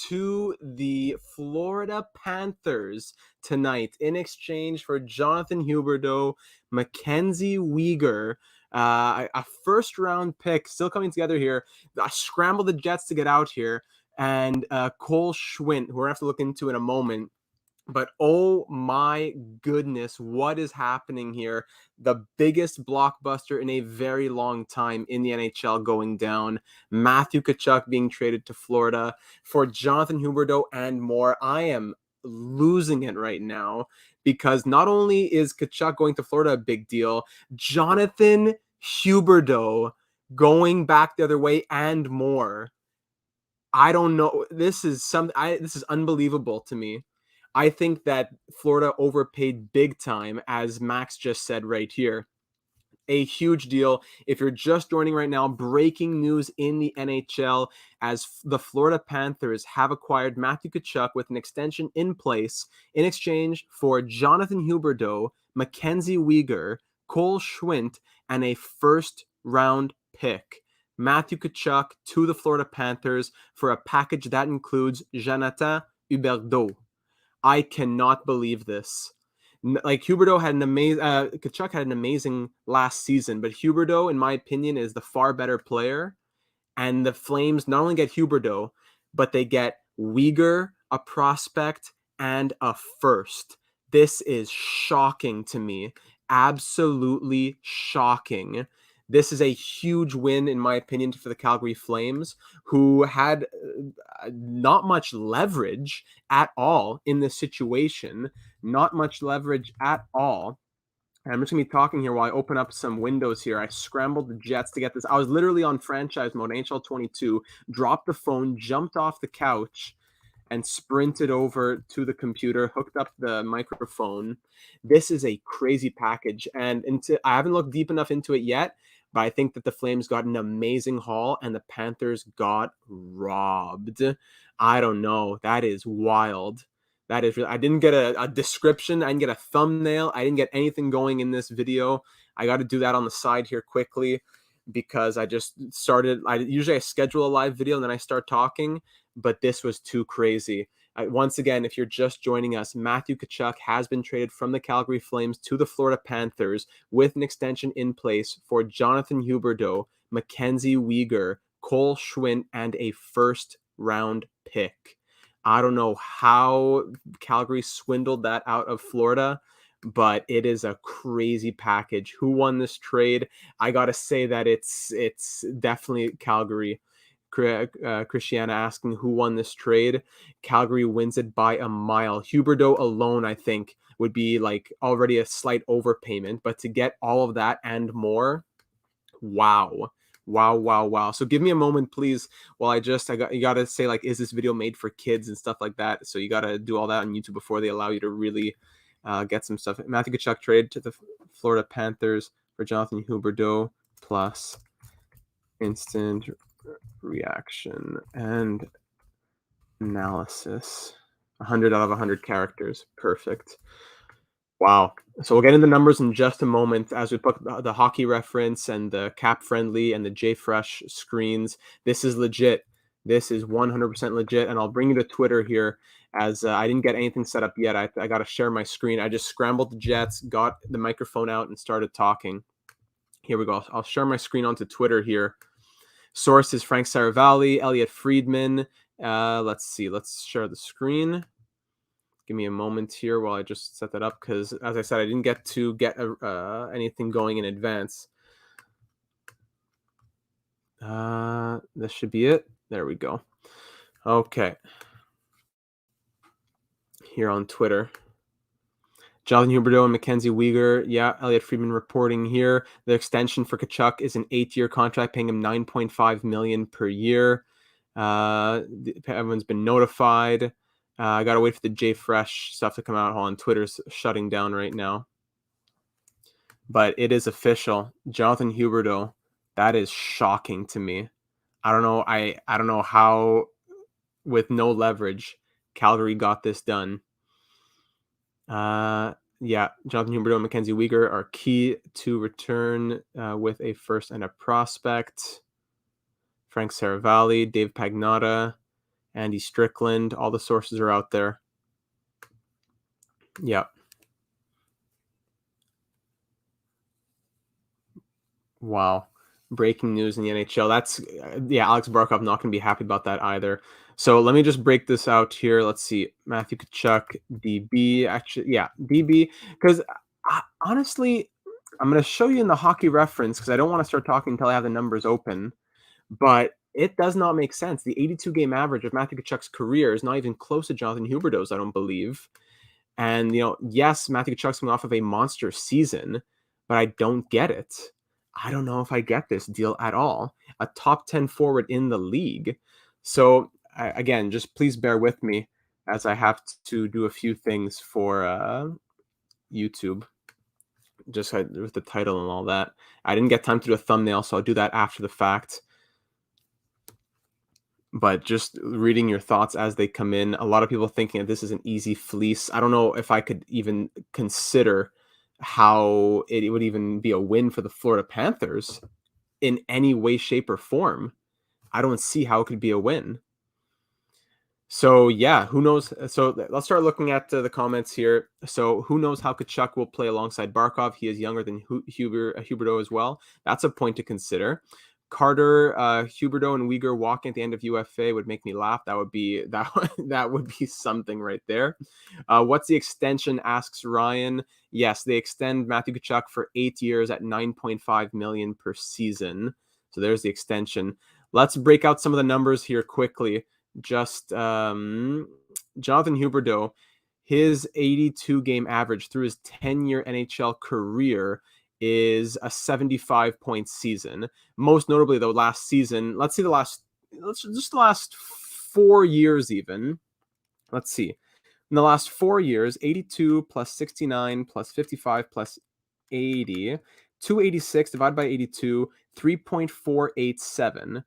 to the Florida Panthers tonight in exchange for Jonathan Huberdeau, Mackenzie Weegar, a first-round pick still coming together here. I scrambled the Jets to get out here, and Cole Schwindt, who we're going to have to look into in a moment. But oh my goodness, what is happening here? The biggest blockbuster in a very long time in the NHL going down. Matthew Tkachuk being traded to Florida for Jonathan Huberdeau and more. I am losing it right now because not only is Tkachuk going to Florida a big deal, Jonathan Huberdeau going back the other way and more. I don't know. This is unbelievable to me. I think that Florida overpaid big time, as Max just said right here. A huge deal. If you're just joining right now, breaking news in the NHL as the Florida Panthers have acquired Matthew Tkachuk with an extension in place in exchange for Jonathan Huberdeau, Mackenzie Weegar, Cole Schwindt, and a first-round pick. Matthew Tkachuk to the Florida Panthers for a package that includes Jonathan Huberdeau. I cannot believe this. Like Huberdeau had an amazing, Tkachuk had an amazing last season, but Huberdeau, in my opinion, is the far better player. And the Flames not only get Huberdeau, but they get Weegar, a prospect, and a first. This is shocking to me. Absolutely shocking. This is a huge win, in my opinion, for the Calgary Flames, who had not much leverage at all in this situation. Not much leverage at all. And I'm just going to be talking here while I open up some windows here. I scrambled the Jets to get this. I was literally on franchise mode, NHL 22, dropped the phone, jumped off the couch, and sprinted over to the computer, hooked up the microphone. This is a crazy package. And I haven't looked deep enough into it yet, but I think that the Flames got an amazing haul and the Panthers got robbed. I don't know. That is wild. That is really, I didn't get a description. I didn't get a thumbnail. I didn't get anything going in this video. I got to do that on the side here quickly because I just started. Usually I schedule a live video and then I start talking, but this was too crazy. Once again, if you're just joining us, Matthew Tkachuk has been traded from the Calgary Flames to the Florida Panthers with an extension in place for Jonathan Huberdeau, Mackenzie Weegar, Cole Schwindt, and a first-round pick. I don't know how Calgary swindled that out of Florida, but it is a crazy package. Who won this trade? I got to say that it's definitely Calgary. Christiana asking who won this trade. Calgary wins it by a mile. Huberdeau alone, I think, would be like already a slight overpayment, but to get all of that and more, wow. Wow. So give me a moment, please, while you got to say, like, is this video made for kids and stuff like that? So you got to do all that on YouTube before they allow you to really get some stuff. Matthew Tkachuk traded to the Florida Panthers for Jonathan Huberdeau plus instant reaction and analysis. 100 out of 100 characters. Perfect. Wow. So we'll get into the numbers in just a moment as we put the hockey reference and the cap friendly and the JFresh screens. This is legit. This is 100% legit. And I'll bring you to Twitter here as I didn't get anything set up yet. I got to share my screen. I just scrambled the Jets, got the microphone out and started talking. Here we go. I'll share my screen onto Twitter here. Source is Frank Saravalli, Elliot Friedman. Let's see. Let's share the screen. Give me a moment here while I just set that up because, as I said, I didn't get to get anything going in advance. This should be it. There we go. Okay. Here on Twitter. Jonathan Huberdeau and Mackenzie Weegar. Yeah, Elliot Friedman reporting here. The extension for Tkachuk is an 8-year contract, paying him $9.5 million per year. Everyone's been notified. I gotta wait for the JFresh stuff to come out. Hold on, Twitter's shutting down right now. But it is official. Jonathan Huberdeau. That is shocking to me. I don't know. I don't know how, with no leverage, Calgary got this done. Yeah, Jonathan Huberdeau and Mackenzie Weegar are key to return with a first and a prospect. Frank Saravalli, Dave Pagnotta, Andy Strickland. All the sources are out there. Yeah. Wow. Breaking news in the NHL. That's Alex Barkov not going to be happy about that either. So let me just break this out here. Let's see. Matthew Tkachuk, DB. Actually, yeah, DB. Because honestly, I'm going to show you in the hockey reference because I don't want to start talking until I have the numbers open. But it does not make sense. The 82 game average of Matthew Tkachuk's career is not even close to Jonathan Huberdeau's, I don't believe. And, yes, Matthew Tkachuk's coming off of a monster season, but I don't get it. I don't know if I get this deal at all. A top 10 forward in the league. So, again, just please bear with me as I have to do a few things for YouTube, just with the title and all that. I didn't get time to do a thumbnail, so I'll do that after the fact. But just reading your thoughts as they come in, a lot of people thinking that this is an easy fleece. I don't know if I could even consider how it would even be a win for the Florida Panthers in any way, shape, or form. I don't see how it could be a win. So, yeah, who knows? So let's start looking at the comments here. So who knows how Tkachuk will play alongside Barkov? He is younger than Huberdeau as well. That's a point to consider. Carter, Huberdeau, and Weegar walking at the end of UFA would make me laugh. That would be that would be something right there. What's the extension? Asks Ryan. Yes, they extend Matthew Tkachuk for 8 years at $9.5 million per season. So there's the extension. Let's break out some of the numbers here quickly. Just Jonathan Huberdeau, his 82 game average through his 10-year NHL career is a 75 point season. Most notably, though, last season, let's the last 4 years even. Let's see. In the last 4 years, 82 plus 69 plus 55 plus 80, 286 divided by 82, 3.487.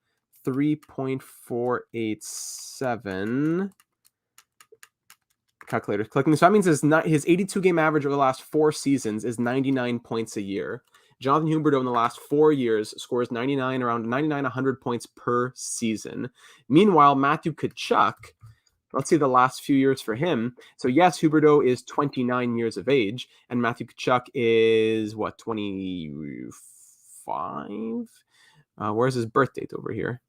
3.487. Calculator's clicking. So that means his 82 game average over the last 4 seasons is 99 points a year. Jonathan Huberdeau in the last 4 years scores around 100 points per season. Meanwhile, Matthew Tkachuk, let's see the last few years for him. So yes, Huberdeau is 29 years of age, and Matthew Tkachuk is 25? Where's his birth date over here?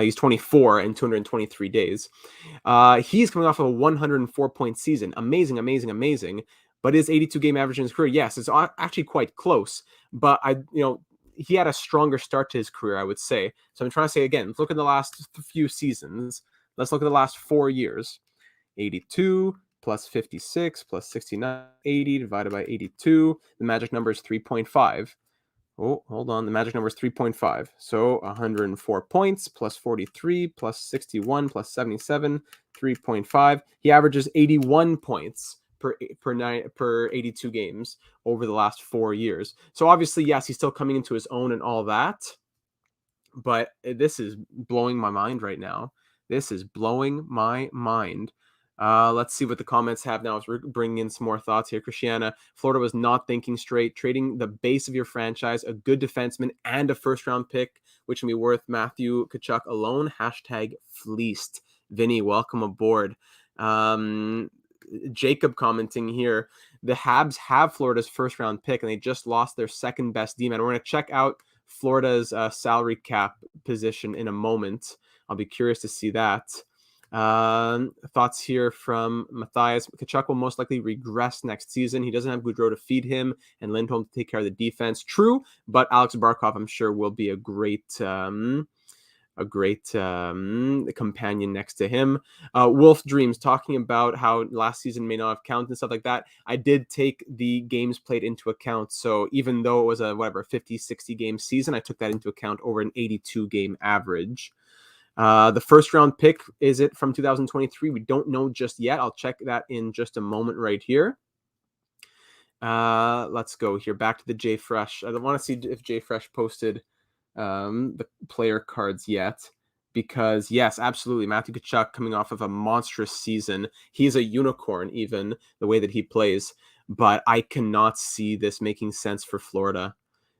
He's 24 in 223 days. He's coming off of a 104-point season. Amazing, amazing, amazing. But his 82 game average in his career, yes, it's actually quite close. But he had a stronger start to his career, I would say. So I'm trying to say again, let's look at the last few seasons. Let's look at the last 4 years. 82 plus 56 plus 69, 80 divided by 82. The magic number is 3.5. Oh, hold on. The magic number is 3.5. So 104 points plus 43 plus 61 plus 77, 3.5. He averages 81 points per 82 games over the last 4 years. So obviously, yes, he's still coming into his own and all that. But this is blowing my mind right now. This is blowing my mind. Let's see what the comments have now as we're bringing in some more thoughts here. Christiana, Florida was not thinking straight. Trading the base of your franchise, a good defenseman, and a first-round pick, which can be worth Matthew Tkachuk alone. Hashtag fleeced. Vinny, welcome aboard. Jacob commenting here. The Habs have Florida's first-round pick, and they just lost their second-best D-man. We're going to check out Florida's salary cap position in a moment. I'll be curious to see that. Thoughts here from Matthias. Tkachuk will most likely regress next season. He doesn't have Gaudreau to feed him and Lindholm to take care of the defense. True, but Alex Barkov, I'm sure, will be a great companion next to him. Wolf Dreams talking about how last season may not have counted and stuff like that. I did take the games played into account. So even though it was a 50, 60 game season, I took that into account over an 82 game average. The first round pick, is it from 2023? We don't know just yet. I'll check that in just a moment right here. Let's go here. Back to the J Fresh. I don't want to see if J Fresh posted the player cards yet, because yes, absolutely, Matthew Tkachuk coming off of a monstrous season. He's a unicorn, even the way that he plays, but I cannot see this making sense for Florida.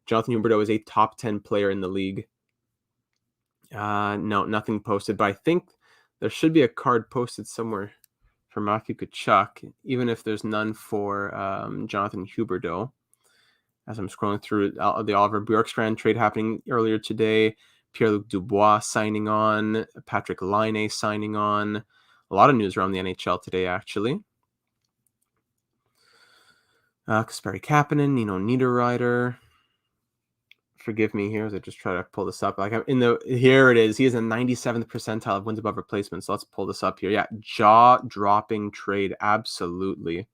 Jonathan Huberdeau is a top 10 player in the league. No, nothing posted, but I think There should be a card posted somewhere for Matthew Tkachuk, even if there's none for Jonathan Huberdeau. As I'm scrolling through the Oliver Bjorkstrand trade happening earlier today, Pierre-Luc Dubois signing on, Patrick Laine signing on. A lot of news around the NHL today, actually. Kasperi Kapanen, Nino Niederreiter. Forgive me here as I just try to pull this up. Like I'm here it is. He is a 97th percentile of wins above replacement. So let's pull this up here. Yeah, jaw-dropping trade, absolutely.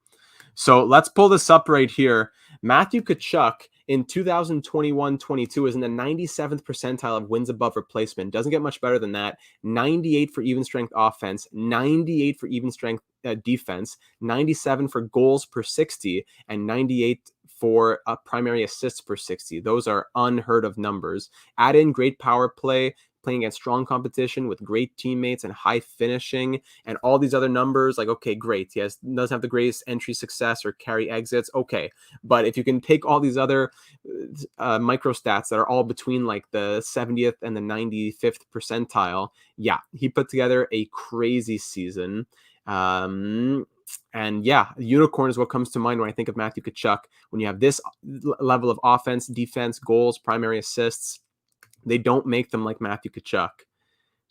So let's pull this up right here. Matthew Tkachuk in 2021-22 is in the 97th percentile of wins above replacement. Doesn't get much better than that. 98 for even strength offense, 98 for even strength defense, 97 for goals per 60, and 98 for primary assists per 60. Those are unheard of numbers. Add in great power play, playing against strong competition with great teammates and high finishing and all these other numbers, like, okay, great. Yes, doesn't have the greatest entry success or carry exits. Okay. But if you can take all these other micro stats that are all between like the 70th and the 95th percentile, yeah, he put together a crazy season. And yeah, unicorn is what comes to mind when I think of Matthew Tkachuk. When you have this level of offense, defense, goals, primary assists, they don't make them like Matthew Tkachuk.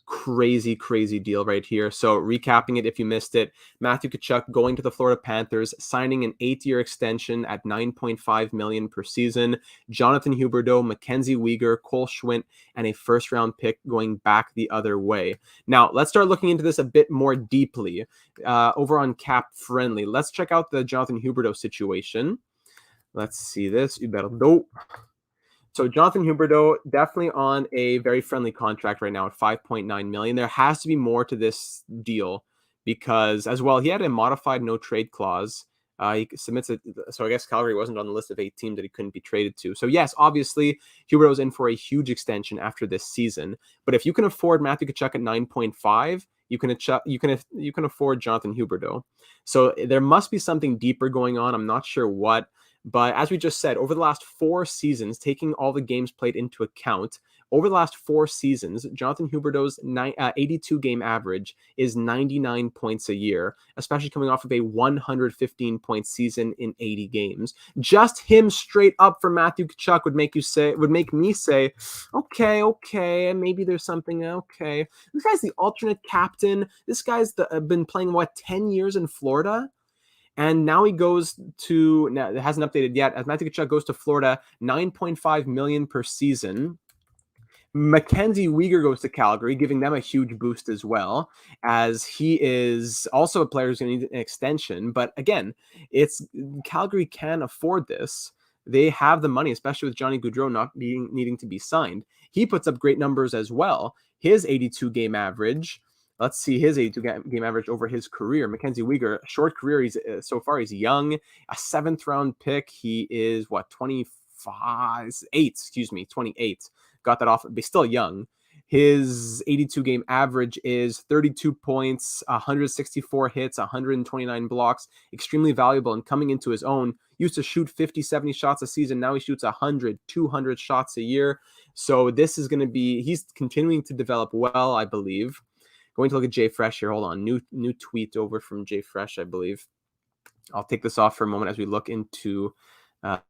Crazy, crazy deal right here. So recapping it, if you missed it, Matthew Tkachuk going to the Florida Panthers, signing an 8-year extension at $9.5 million per season. Jonathan Huberdeau, Mackenzie Weegar, Cole Schwindt, and a first-round pick going back the other way. Now, let's start looking into this a bit more deeply. Over on Cap Friendly, let's check out the Jonathan Huberdeau situation. Let's see this. Huberdeau. So Jonathan Huberdeau definitely on a very friendly contract right now at $5.9 million. There has to be more to this deal because, as well, he had a modified no trade clause. He submits it, so I guess Calgary wasn't on the list of 8 teams that he couldn't be traded to. So yes, obviously Huberdeau's in for a huge extension after this season. But if you can afford Matthew Tkachuk at 9.5, you can afford Jonathan Huberdeau. So there must be something deeper going on. I'm not sure what. But as we just said, over the last 4 seasons, taking all the games played into account, over the last 4 seasons, Jonathan Huberdeau's 82-game average is 99 points a year, especially coming off of a 115-point season in 80 games. Just him straight up for Matthew Tkachuk would make me say, okay, maybe there's something. Okay, this guy's the alternate captain. This guy's been playing 10 years in Florida. And now he goes to, now it hasn't updated yet, as Matthew Tkachuk goes to Florida, $9.5 million per season. Mackenzie Weegar goes to Calgary, giving them a huge boost as well, as he is also a player who's going to need an extension. But again, Calgary can afford this. They have the money, especially with Johnny Gaudreau not needing to be signed. He puts up great numbers as well. His 82-game average. Let's see his 82-game average over his career. Mackenzie Weegar, short career. So far he's young, a 7th-round pick. He is 28. Got that off, but still young. His 82-game average is 32 points, 164 hits, 129 blocks. Extremely valuable and coming into his own. Used to shoot 50, 70 shots a season. Now he shoots 100, 200 shots a year. So this is going to be, he's continuing to develop well, I believe. Going to look at Jay Fresh here. Hold on. New tweet over from Jay Fresh, I believe. I'll take this off for a moment as we look into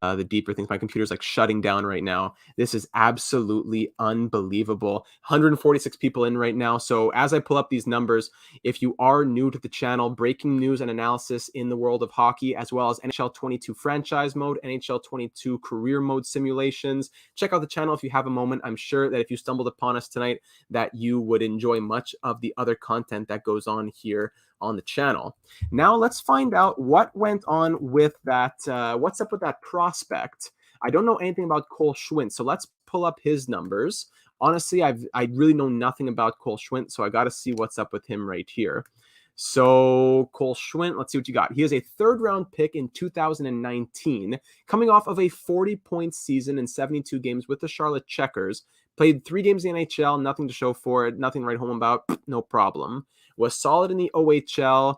the deeper things. My computer's like shutting down right now. This is absolutely unbelievable. 146 people in right now. So as I pull up these numbers, if you are new to the channel, breaking news and analysis in the world of hockey, as well as NHL 22 franchise mode, NHL 22 career mode simulations, check out the channel if you have a moment. I'm sure that if you stumbled upon us tonight, that you would enjoy much of the other content that goes on here on the channel. Now let's find out what went on with that. What's up with that prospect? I don't know anything about Cole Schwindt, so let's pull up his numbers. Honestly, I really know nothing about Cole Schwindt, so I got to see what's up with him right here. So Cole Schwindt, let's see what you got. He is a 3rd-round pick in 2019, coming off of a 40-point season in 72 games with the Charlotte Checkers. Played 3 games in the NHL, nothing to show for it, nothing to write home about, no problem. Was solid in the OHL.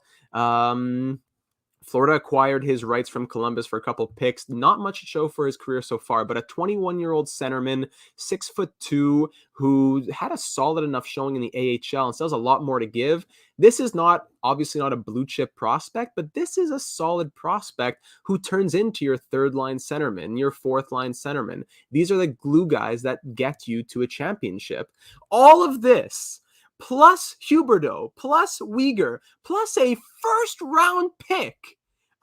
Florida acquired his rights from Columbus for a couple picks. Not much to show for his career so far, but a 21-year-old centerman, 6'2", who had a solid enough showing in the AHL and still has a lot more to give. This is obviously not a blue chip prospect, but this is a solid prospect who turns into your third line centerman, your fourth line centerman. These are the glue guys that get you to a championship. All of this, plus Huberdeau, plus Weegar, plus a first-round pick.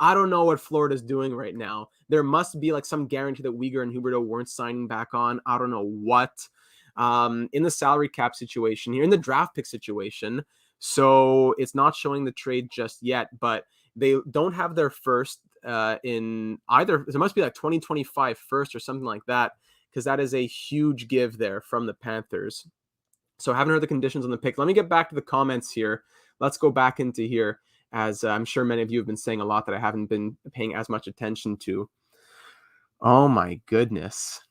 I don't know what Florida's doing right now. There must be like some guarantee that Weegar and Huberdeau weren't signing back on. I don't know what. In the salary cap situation here, in the draft pick situation, so it's not showing the trade just yet, but they don't have their first in either. There must be like 2025 first or something like that, because that is a huge give there from the Panthers. So I haven't heard the conditions on the pick. Let me get back to the comments here. Let's go back into here, as I'm sure many of you have been saying a lot that I haven't been paying as much attention to. Oh my goodness.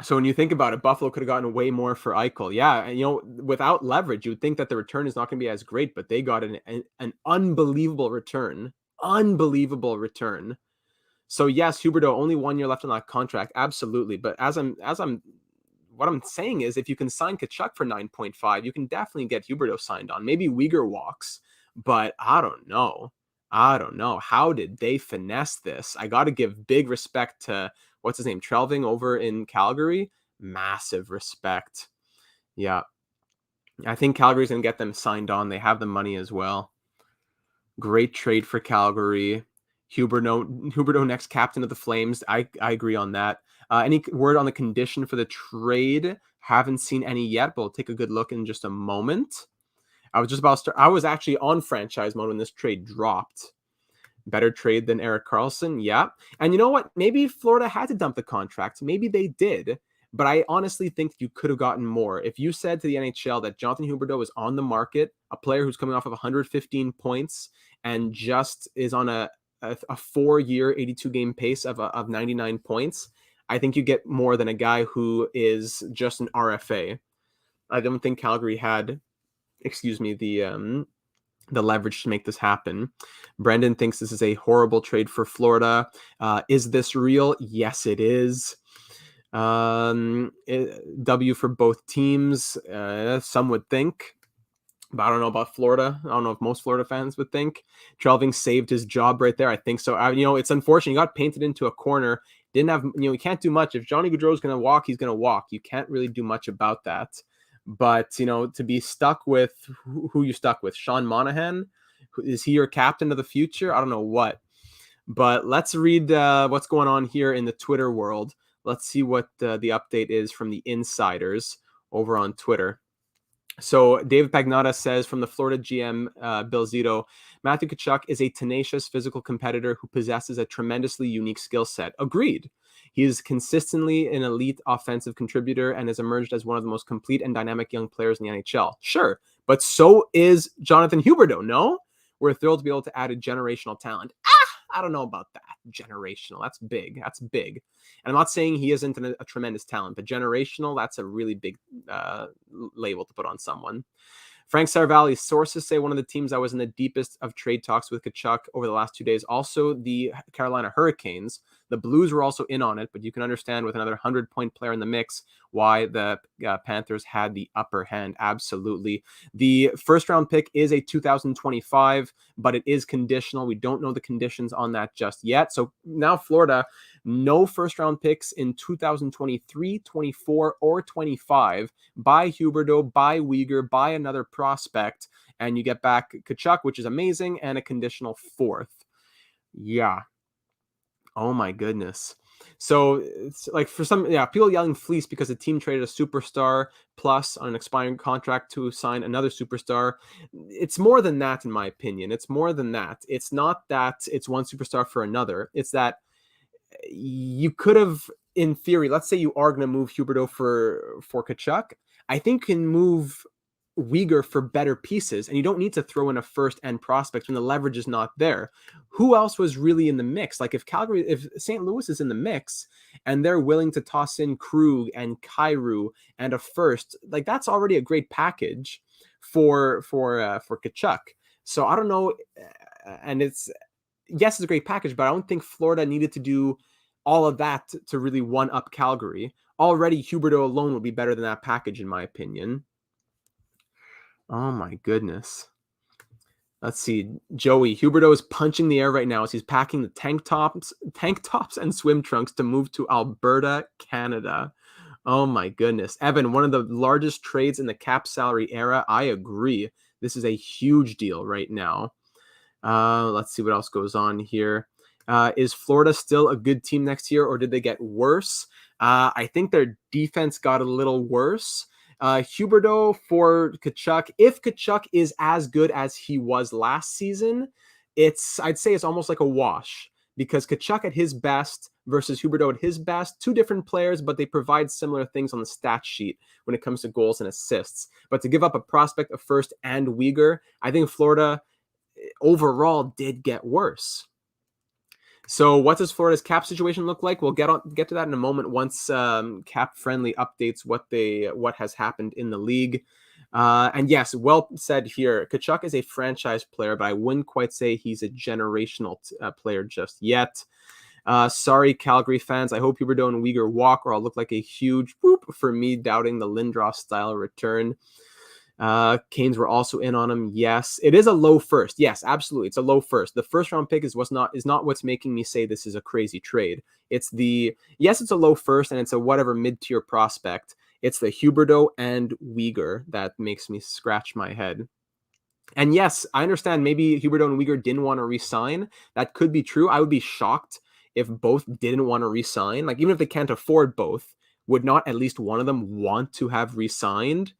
So when you think about it, Buffalo could have gotten way more for Eichel. Yeah, and without leverage, you would think that the return is not going to be as great, but they got an unbelievable return. Unbelievable return. So yes, Huberdeau, only 1 year left on that contract. Absolutely. But what I'm saying is, if you can sign Tkachuk for 9.5, you can definitely get Huberdeau signed on. Maybe Weegar walks, but I don't know. How did they finesse this? I got to give big respect to, what's his name, Trelving over in Calgary. Massive respect. Yeah. I think Calgary's going to get them signed on. They have the money as well. Great trade for Calgary. Huberdeau next captain of the Flames. I agree on that. Any word on the condition for the trade? Haven't seen any yet, but we'll take a good look in just a moment. I was just about to start. I was actually on franchise mode when this trade dropped. Better trade than Erik Karlsson. Yeah. And you know what? Maybe Florida had to dump the contract. Maybe they did. But I honestly think you could have gotten more. If you said to the NHL that Jonathan Huberdeau is on the market, a player who's coming off of 115 points and just is on a 4-year, 82-game pace of 99 points, I think you get more than a guy who is just an RFA. I don't think Calgary had, the leverage to make this happen. Brendan thinks this is a horrible trade for Florida. Is this real? Yes, it is. W for both teams. Some would think. But I don't know about Florida. I don't know if most Florida fans would think. Trelving saved his job right there. I think so. It's unfortunate. He got painted into a corner. Didn't have, you can't do much. If Johnny Gaudreau's going to walk, he's going to walk. You can't really do much about that. But, to be stuck with who you stuck with, Sean Monahan, is he your captain of the future? I don't know what. But let's read what's going on here in the Twitter world. Let's see what the update is from the insiders over on Twitter. So David Pagnotta says, from the Florida GM, Bill Zito, Matthew Tkachuk is a tenacious physical competitor who possesses a tremendously unique skill set. Agreed. He is consistently an elite offensive contributor and has emerged as one of the most complete and dynamic young players in the NHL. Sure, but so is Jonathan Huberdeau, no? We're thrilled to be able to add a generational talent. I don't know about that. Generational. That's big. And I'm not saying he isn't a tremendous talent, but generational, that's a really big label to put on someone. Frank Saravalli, sources say one of the teams that was in the deepest of trade talks with Tkachuk over the last 2 days, also the Carolina Hurricanes. The Blues were also in on it, but you can understand with another 100-point player in the mix why the Panthers had the upper hand. Absolutely. The first-round pick is a 2025, but it is conditional. We don't know the conditions on that just yet. So now Florida, no first-round picks in 2023, 24, or 25. Buy Huberdeau, buy Weegar, buy another prospect, and you get back Tkachuk, which is amazing, and a conditional fourth. Yeah. Oh my goodness. So it's like for some, people yelling fleece because the team traded a superstar plus on an expiring contract to sign another superstar. It's more than that, in my opinion. It's more than that. It's not that it's one superstar for another. It's that you could have, in theory, let's say you are going to move Huberdeau for Tkachuk. I think you can move Weegar for better pieces, and you don't need to throw in a first and prospect when the leverage is not there. Who else was really in the mix? Like if St. Louis is in the mix and they're willing to toss in Krug and Kyrou and a first, like that's already a great package for Tkachuk. So I don't know. and it's a great package, but I don't think Florida needed to do all of that to really one up Calgary. Already, Huberdeau alone would be better than that package, in my opinion. Oh my goodness. Let's see. Joey, Huberdeau is punching the air right now as he's packing the tank tops and swim trunks to move to Alberta, Canada. Oh my goodness. Evan, one of the largest trades in the cap salary era. I agree. This is a huge deal right now. Let's see what else goes on here. Is Florida still a good team next year, or did they get worse? I think their defense got a little worse. Huberdeau for Tkachuk. If Tkachuk is as good as he was last season, I'd say it's almost like a wash, because Tkachuk at his best versus Huberdeau at his best, two different players, but they provide similar things on the stat sheet when it comes to goals and assists. But to give up a prospect, a first, and Weegar, I think Florida overall did get worse. So what does Florida's cap situation look like? We'll get to that in a moment once Cap Friendly updates what has happened in the league. And yes, well said here. Tkachuk is a franchise player, but I wouldn't quite say he's a generational player just yet. Sorry, Calgary fans. I hope Huberdeau and Weegar walk, or I'll look like a huge whoop for me doubting the Lindros-style return. Canes were also in on him. Yes, it is a low first. Yes, absolutely, it's a low first. The first round pick is not what's making me say this is a crazy trade. It's a low first, and it's a whatever mid-tier prospect. It's the Huberdeau and Weegar that makes me scratch my head. And yes, I understand maybe Huberdeau and Weegar didn't want to re-sign. That could be true. I would be shocked if both didn't want to re-sign. Like, even if they can't afford both, would not at least one of them want to have re-signed?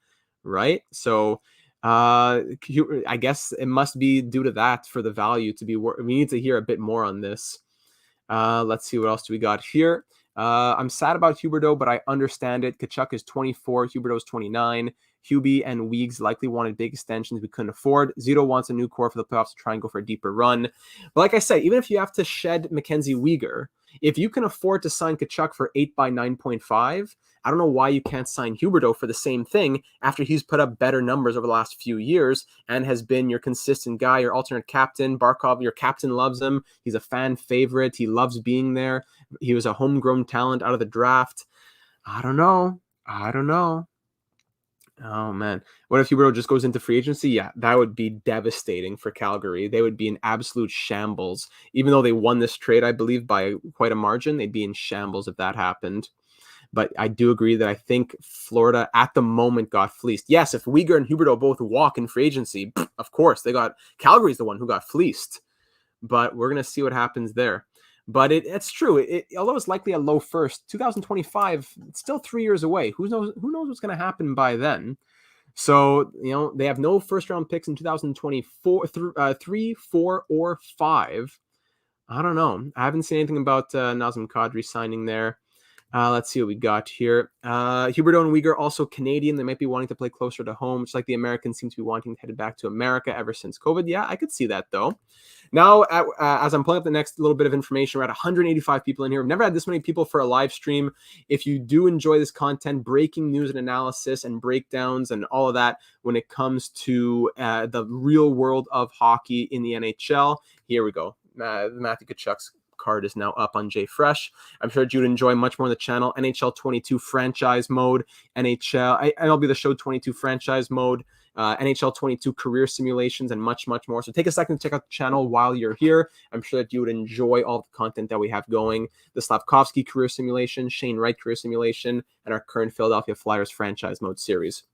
Right? So I guess it must be due to that for the value to be we need to hear a bit more on this. Let's see, what else do we got here? I'm sad about Huberdeau, but I understand it. Tkachuk is 24, Huberdeau is 29. Hubie and Weegs likely wanted big extensions we couldn't afford. Zito wants a new core for the playoffs to try and go for a deeper run. But like I said, even if you have to shed Mackenzie Weegar, if you can afford to sign Tkachuk for 8 by 9.5, I don't know why you can't sign Huberdeau for the same thing after he's put up better numbers over the last few years and has been your consistent guy, your alternate captain. Barkov, your captain, loves him. He's a fan favorite. He loves being there. He was a homegrown talent out of the draft. I don't know. Oh, man. What if Huberdeau just goes into free agency? Yeah, that would be devastating for Calgary. They would be in absolute shambles. Even though they won this trade, I believe, by quite a margin, they'd be in shambles if that happened. But I do agree that I think Florida at the moment got fleeced. Yes, if Weegar and Huberdeau both walk in free agency, of course, Calgary's the one who got fleeced. But we're going to see what happens there. But it's true. Although it's likely a low first, 2025, it's still 3 years away. Who knows what's going to happen by then? So, they have no first round picks in 2024, 3, 4, or 5. I don't know. I haven't seen anything about Nazem Kadri signing there. Let's see what we got here. Huberdeau and Weegar also Canadian. They might be wanting to play closer to home, just like the Americans seem to be wanting to head back to America ever since COVID. Yeah, I could see that, though. Now, as I'm pulling up the next little bit of information, we're at 185 people in here. We've never had this many people for a live stream. If you do enjoy this content, breaking news and analysis and breakdowns and all of that when it comes to the real world of hockey in the NHL, here we go. Matthew Tkachuk's card is now up on JFresh. I'm sure you'd enjoy much more on the channel. NHL 22 franchise mode, MLB The Show 22 franchise mode, NHL 22 career simulations, and much, much more. So take a second to check out the channel while you're here. I'm sure that you would enjoy all the content that we have going. The Slavkovsky career simulation, Shane Wright career simulation, and our current Philadelphia Flyers franchise mode series.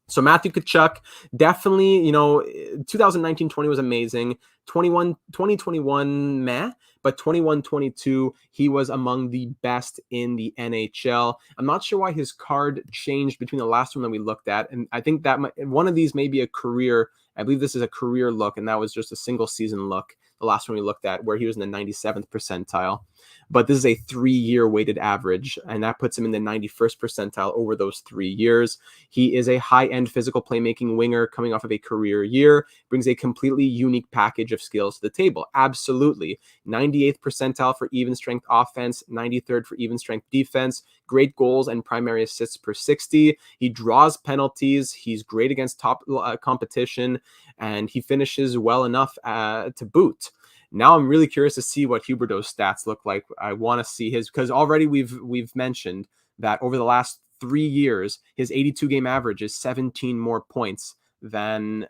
So Matthew Tkachuk, definitely, 2019-20 was amazing. 2021, meh. But 21-22, he was among the best in the NHL. I'm not sure why his card changed between the last one that we looked at. And I think that one of these may be a career. I believe this is a career look, and that was just a single season look. the last one we looked at, where he was in the 97th percentile. But this is a 3-year weighted average, and that puts him in the 91st percentile over those 3 years. He is a high-end physical playmaking winger coming off of a career year, brings a completely unique package of skills to the table. Absolutely. 98th percentile for even strength offense, 93rd for even strength defense, great goals and primary assists per 60. He draws penalties. He's great against top competition, and he finishes well enough to boot. Now I'm really curious to see what Huberdeau's stats look like. I want to see his, because already we've mentioned that over the last 3 years, his 82 game average is 17 more points than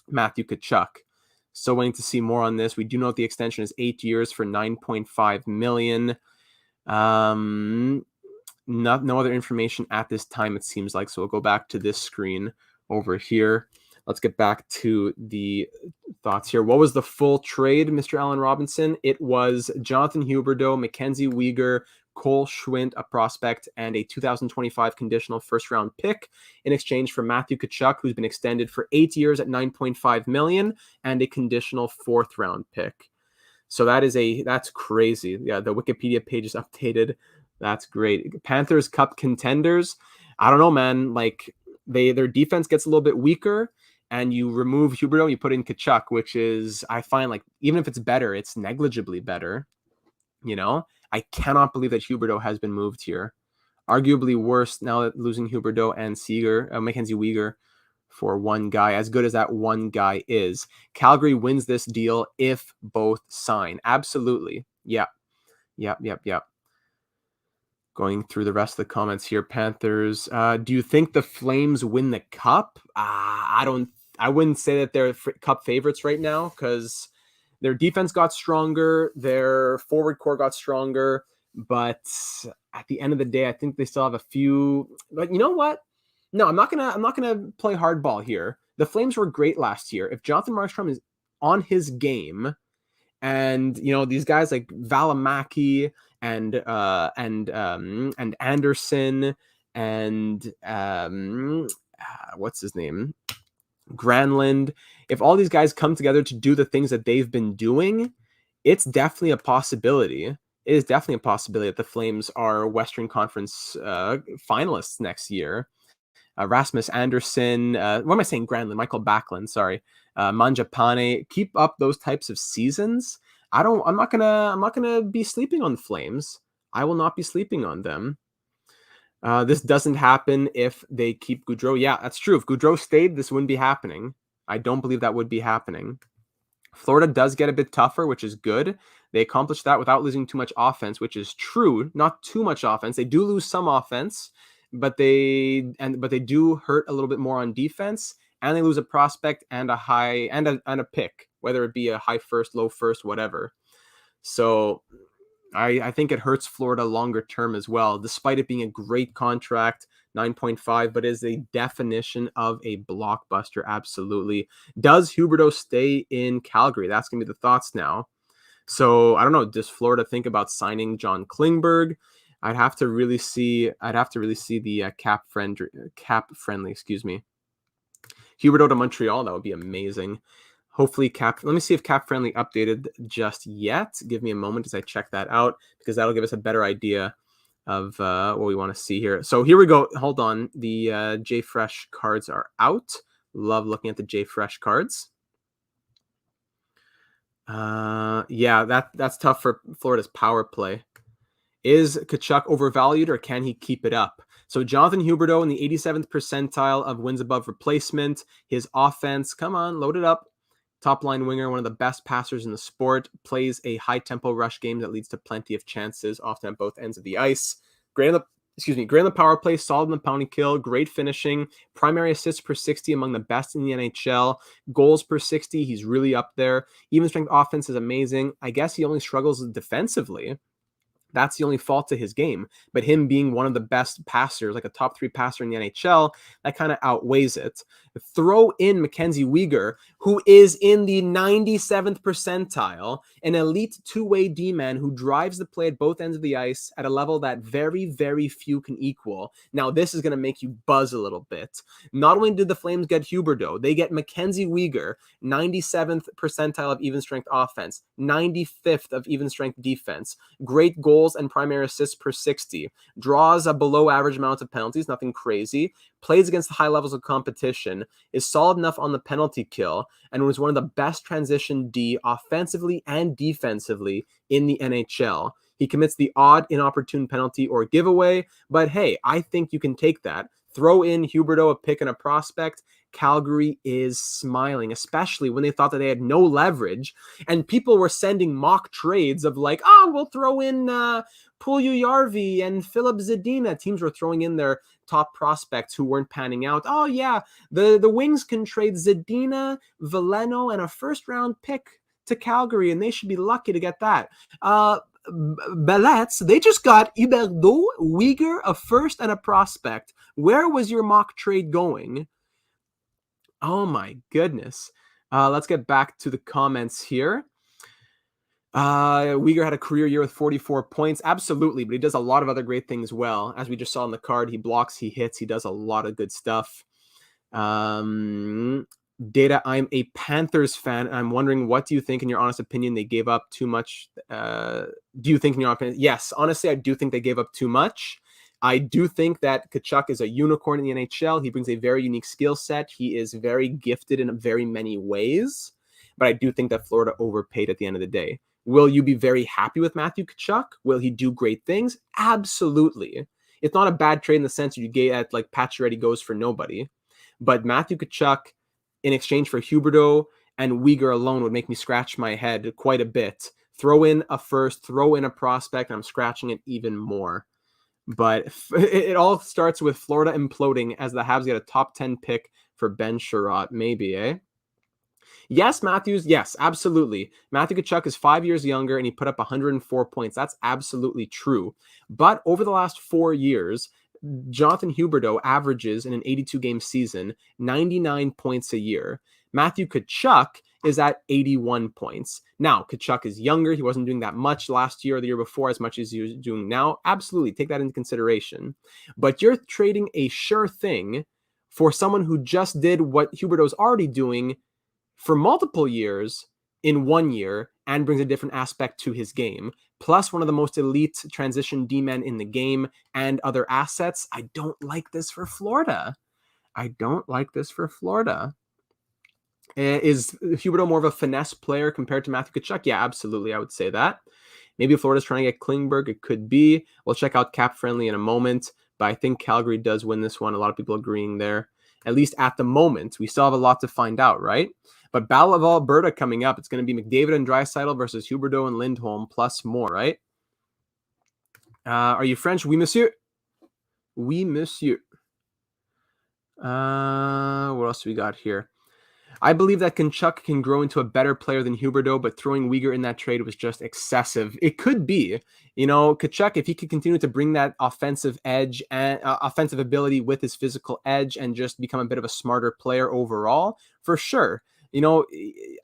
Matthew Tkachuk. So waiting to see more on this. We do know that the extension is 8 years for $9.5 million. No other information at this time, it seems like. So we'll go back to this screen over here. Let's get back to the thoughts here. What was the full trade, Mr. Allen Robinson? It was Jonathan Huberdeau, Mackenzie Weegar, Cole Schwindt, a prospect, and a 2025 conditional first-round pick in exchange for Matthew Tkachuk, who's been extended for 8 years at $9.5 million, and a conditional fourth-round pick. So that's crazy. Yeah, the Wikipedia page is updated. That's great. Panthers Cup contenders. I don't know, man. Like their defense gets a little bit weaker, and you remove Huberdeau, you put in Tkachuk, which is, I find, like, even if it's better, it's negligibly better. You know, I cannot believe that Huberdeau has been moved here. Arguably worse now that losing Huberdeau and Mackenzie Weegar for one guy, as good as that one guy is. Calgary wins this deal if both sign. Absolutely. Yep. Going through the rest of the comments here. Panthers, do you think the Flames win the cup? I wouldn't say that they're cup favorites right now, because their defense got stronger, their forward core got stronger, but at the end of the day, I think they still have a few. But you know what? No, I'm not gonna play hardball here. The Flames were great last year. If Jonathan Markstrom is on his game, and these guys like Valimaki and Anderson and what's his name? Granlund, if all these guys come together to do the things that they've been doing, it's definitely a possibility. It is definitely a possibility that the Flames are Western Conference finalists next year. Rasmus Anderson, what am I saying? Granlund, Michael Backlund, sorry. Mangiapane, keep up those types of seasons. I'm not gonna be sleeping on the Flames. I will not be sleeping on them. This doesn't happen if they keep Gaudreau. Yeah, that's true. If Gaudreau stayed, this wouldn't be happening. I don't believe that would be happening. Florida does get a bit tougher, which is good. They accomplished that without losing too much offense, which is true. Not too much offense. They do lose some offense, but they do hurt a little bit more on defense, and they lose a prospect and a high and a pick, whether it be a high first, low first, whatever. So I think it hurts Florida longer term as well, despite it being a great contract, 9.5, but is a definition of a blockbuster. Absolutely. Does Huberdeau stay in Calgary? That's going to be the thoughts now. So I don't know. Does Florida think about signing John Klingberg? I'd have to really see the cap friendly. Excuse me. Huberdeau to Montreal. That would be amazing. Hopefully let me see if cap friendly updated just yet. Give me a moment as I check that out, because that'll give us a better idea of what we want to see here. So here we go. Hold on. The JFresh cards are out. Love looking at the JFresh cards. Yeah, that's tough for Florida's power play. Is Tkachuk overvalued, or can he keep it up? So Jonathan Huberdeau in the 87th percentile of wins above replacement. His offense, come on, load it up. Top line winger, one of the best passers in the sport, plays a high tempo rush game that leads to plenty of chances, often at both ends of the ice. Great on the power play, solid in the pounding kill, great finishing, primary assists per 60 among the best in the NHL, goals per 60, he's really up there. Even strength offense is amazing. I guess he only struggles defensively. That's the only fault to his game. But him being one of the best passers, like a top 3 passer in the NHL, that kind of outweighs it. Throw in Mackenzie Weegar, who is in the 97th percentile, an elite two-way D-man who drives the play at both ends of the ice at a level that very, very few can equal. Now, this is going to make you buzz a little bit. Not only did the Flames get Huberdeau, they get Mackenzie Weegar, 97th percentile of even strength offense, 95th of even strength defense, great goals and primary assists per 60, draws a below average amount of penalties, nothing crazy, plays against the high levels of competition, is solid enough on the penalty kill, and was one of the best transition D offensively and defensively in the NHL. He commits the odd inopportune penalty or giveaway, but hey, I think you can take that. Throw in Huberdeau, a pick and a prospect. Calgary is smiling, especially when they thought that they had no leverage, and people were sending mock trades of like, oh, we'll throw in Puljujärvi and Filip Zadina. Teams were throwing in their top prospects who weren't panning out. Oh yeah, the Wings can trade Zadina, Veleno, and a first-round pick to Calgary, and they should be lucky to get that. Belets, they just got Huberdeau, Weegar, a first, and a prospect. Where was your mock trade going? Oh my goodness. Let's get back to the comments here. Weegar had a career year with 44 points. Absolutely, but he does a lot of other great things well. As we just saw on the card, he blocks, he hits, he does a lot of good stuff. Data, I'm a Panthers fan, and I'm wondering, what do you think, in your honest opinion, they gave up too much? Do you think, in your opinion? Yes, honestly, I do think they gave up too much. I do think that Tkachuk is a unicorn in the NHL. He brings a very unique skill set. He is very gifted in very many ways, but I do think that Florida overpaid at the end of the day. Will you be very happy with Matthew Tkachuk? Will he do great things? Absolutely. It's not a bad trade in the sense you get at like Pacioretty goes for nobody, but Matthew Tkachuk in exchange for Huberdeau and Weegar alone would make me scratch my head quite a bit. Throw in a first, throw in a prospect, and I'm scratching it even more. But it all starts with Florida imploding as the Habs get a top 10 pick for Ben Sherratt. Maybe, eh? Yes, Matthews. Yes, absolutely. Matthew Tkachuk is 5 years younger and he put up 104 points. That's absolutely true. But over the last 4 years, Jonathan Huberdeau averages in an 82-game season 99 points a year. Matthew Tkachuk is at 81 points. Now, Tkachuk is younger. He wasn't doing that much last year or the year before as much as he was doing now. Absolutely, take that into consideration. But you're trading a sure thing for someone who just did what Huberdeau's already doing for multiple years in 1 year and brings a different aspect to his game, plus one of the most elite transition D-men in the game and other assets. I don't like this for Florida. I don't like this for Florida. Is Huberdeau more of a finesse player compared to Matthew Tkachuk? Yeah, absolutely. I would say that. Maybe Florida's trying to get Klingberg. It could be. We'll check out Cap Friendly in a moment, but I think Calgary does win this one. A lot of people agreeing there, at least at the moment. We still have a lot to find out, right? But Battle of Alberta coming up. It's going to be McDavid and Draisaitl versus Huberdeau and Lindholm, plus more, right? Are you French? Oui, monsieur. Oui, monsieur. What else do we got here? I believe that Tkachuk can grow into a better player than Huberdeau, but throwing Weegar in that trade was just excessive. It could be, Tkachuk, if he could continue to bring that offensive edge and offensive ability with his physical edge and just become a bit of a smarter player overall, for sure. I don't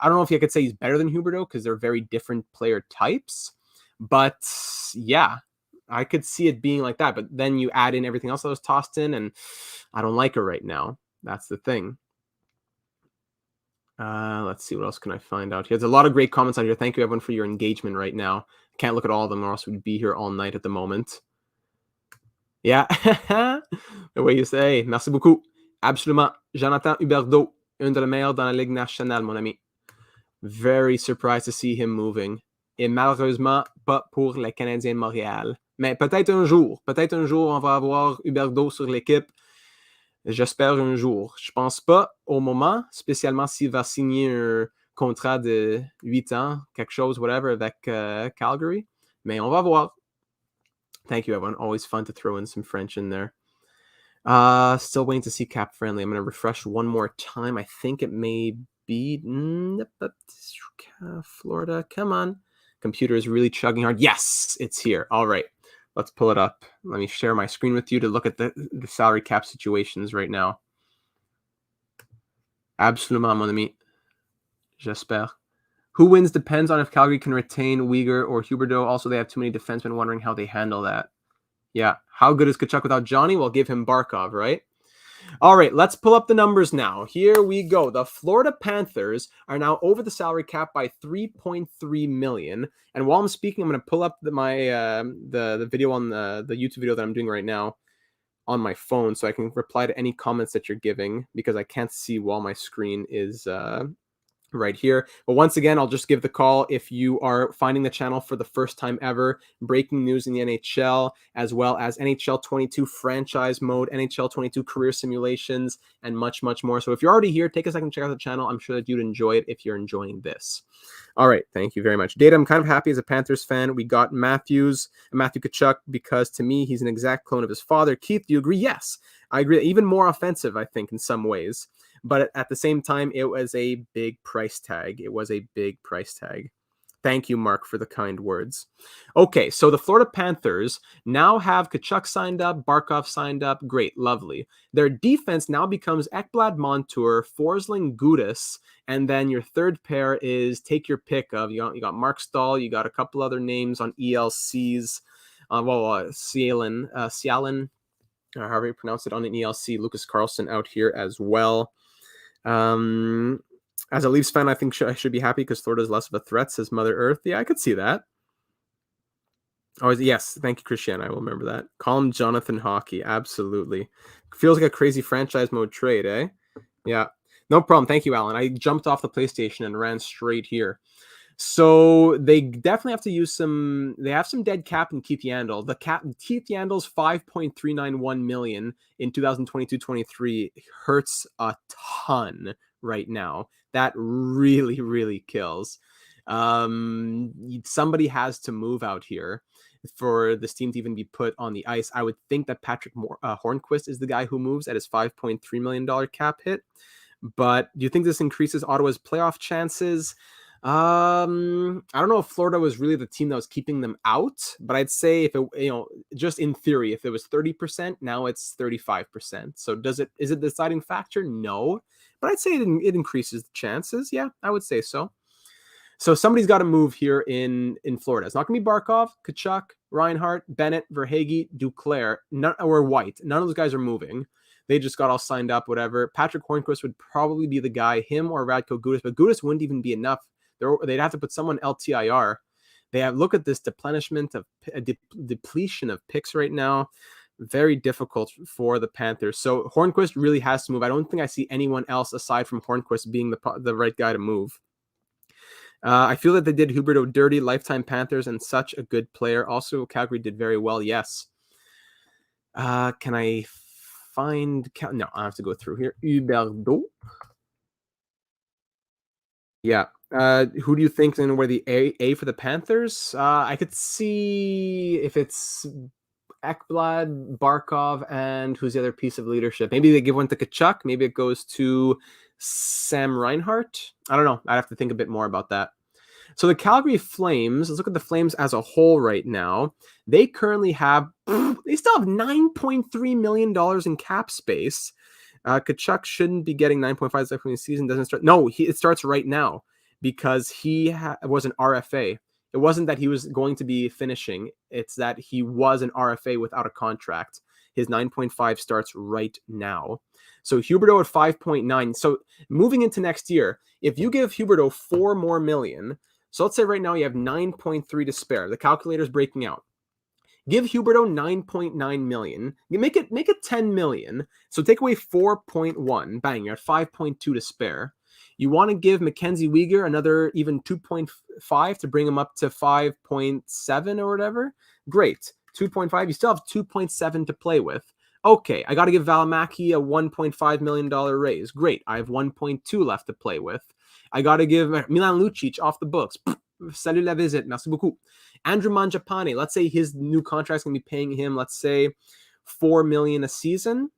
know if I could say he's better than Huberdeau because they're very different player types, but yeah, I could see it being like that. But then you add in everything else that was tossed in, and I don't like it right now. That's the thing. Let's see, what else can I find out here? There's a lot of great comments out here. Thank you, everyone, for your engagement right now. Can't look at all of them, or else we'd be here all night at the moment. Yeah, the way you say. Merci beaucoup. Absolument. Jonathan Huberdeau, un des meilleurs dans la Ligue nationale, mon ami. Very surprised to see him moving. Et malheureusement, pas pour les Canadiens de Montréal. Mais peut-être un jour, on va avoir Huberdeau sur l'équipe. J'espère un jour. Je pense pas au moment, spécialement s'il va signer un contrat de 8 ans, quelque chose, whatever, avec Calgary. Mais on va voir. Thank you, everyone. Always fun to throw in some French in there. Still waiting to see Cap Friendly. I'm going to refresh one more time. I think it may be Florida. Come on. Computer is really chugging hard. Yes, it's here. All right. Let's pull it up. Let me share my screen with you to look at the salary cap situations right now. Absolument, mon ami. J'espère. Who wins depends on if Calgary can retain Weegar or Huberdeau. Also, they have too many defensemen, wondering how they handle that. Yeah. How good is Tkachuk without Johnny? We'll give him Barkov, right? All right, let's pull up the numbers now. Here we go. The Florida Panthers are now over the salary cap by $3.3 million. And while I'm speaking, I'm going to pull up the video on the YouTube video that I'm doing right now on my phone so I can reply to any comments that you're giving because I can't see while my screen is right here. But once again, I'll just give the call if you are finding the channel for the first time ever. Breaking news in the NHL, as well as NHL 22 franchise mode, NHL 22 career simulations, and much, much more. So if you're already here, take a second to check out the channel. I'm sure that you'd enjoy it if you're enjoying this. All right, thank you very much. Data, I'm kind of happy as a Panthers fan. We got Matthew Tkachuk because to me, he's an exact clone of his father. Keith, do you agree? Yes, I agree. Even more offensive, I think, in some ways. But at the same time, it was a big price tag. It was a big price tag. Thank you, Mark, for the kind words. Okay, so the Florida Panthers now have Tkachuk signed up, Barkov signed up. Great, lovely. Their defense now becomes Ekblad, Montour, Forsling, Gudas, and then your third pair is take your pick of. You got Mark Stahl, you got a couple other names on ELCs. Cialin, however you pronounce it on an ELC. Lucas Carlson out here as well. As a Leafs fan, I think I should be happy because Florida's less of a threat, says Mother Earth. Yeah, I could see that. Oh, yes. Thank you, Christian. I will remember that. Call him Jonathan Hockey. Absolutely. Feels like a crazy franchise mode trade, eh? Yeah. No problem. Thank you, Alan. I jumped off the PlayStation and ran straight here. So they definitely have to use they have some dead cap in Keith Yandel. Keith Yandel's $5.391 million in 2022-23 hurts a ton right now. That really, really kills. Somebody has to move out here for this team to even be put on the ice. I would think that Patrick Hornquist is the guy who moves at his $5.3 million cap hit. But do you think this increases Ottawa's playoff chances? I don't know if Florida was really the team that was keeping them out, but I'd say if it, just in theory, if it was 30%, now it's 35%. So is it the deciding factor? No, but I'd say it increases the chances. Yeah, I would say so. So somebody's got to move here in Florida. It's not going to be Barkov, Tkachuk, Reinhart, Bennett, Verhaeghe, Duclair, or White. None of those guys are moving. They just got all signed up, whatever. Patrick Hornquist would probably be the guy, him or Radko Gudas, but Gudas wouldn't even be enough. They'd have to put someone LTIR. Look at this depletion of picks right now. Very difficult for the Panthers. So Hornquist really has to move. I don't think I see anyone else aside from Hornquist being the right guy to move. I feel that they did Huberdeau dirty, lifetime Panthers, and such a good player. Also, Calgary did very well. Yes. Can I find? No, I have to go through here. Huberdeau. Yeah. Who do you think then were the A for the Panthers? I could see if it's Ekblad, Barkov, and who's the other piece of leadership? Maybe they give one to Tkachuk. Maybe it goes to Sam Reinhart. I don't know. I'd have to think a bit more about that. So the Calgary Flames, let's look at the Flames as a whole right now. They currently they still have $9.3 million in cap space. Tkachuk shouldn't be getting 9.5 when the season doesn't start. No, it starts right now because he was an RFA. It wasn't that he was going to be finishing. It's that he was an RFA without a contract. His 9.5 starts right now. So Huberdeau at 5.9. So moving into next year, if you give Huberdeau $4 more million, so let's say right now you have 9.3 to spare. The calculator's breaking out. Give Huberdeau 9.9 million. You make it 10 million. So take away 4.1. Bang, you're at 5.2 to spare. You want to give Mackenzie Weegar another even 2.5 to bring him up to 5.7 or whatever. Great. 2.5. You still have 2.7 to play with. Okay, I got to give Valimaki a $1.5 million raise. Great. I have 1.2 left to play with. I got to give Milan Lucic off the books. Salut la visite. Merci beaucoup. Andrew Mangiapane, let's say his new contract is going to be paying him, let's say, $4 million a season.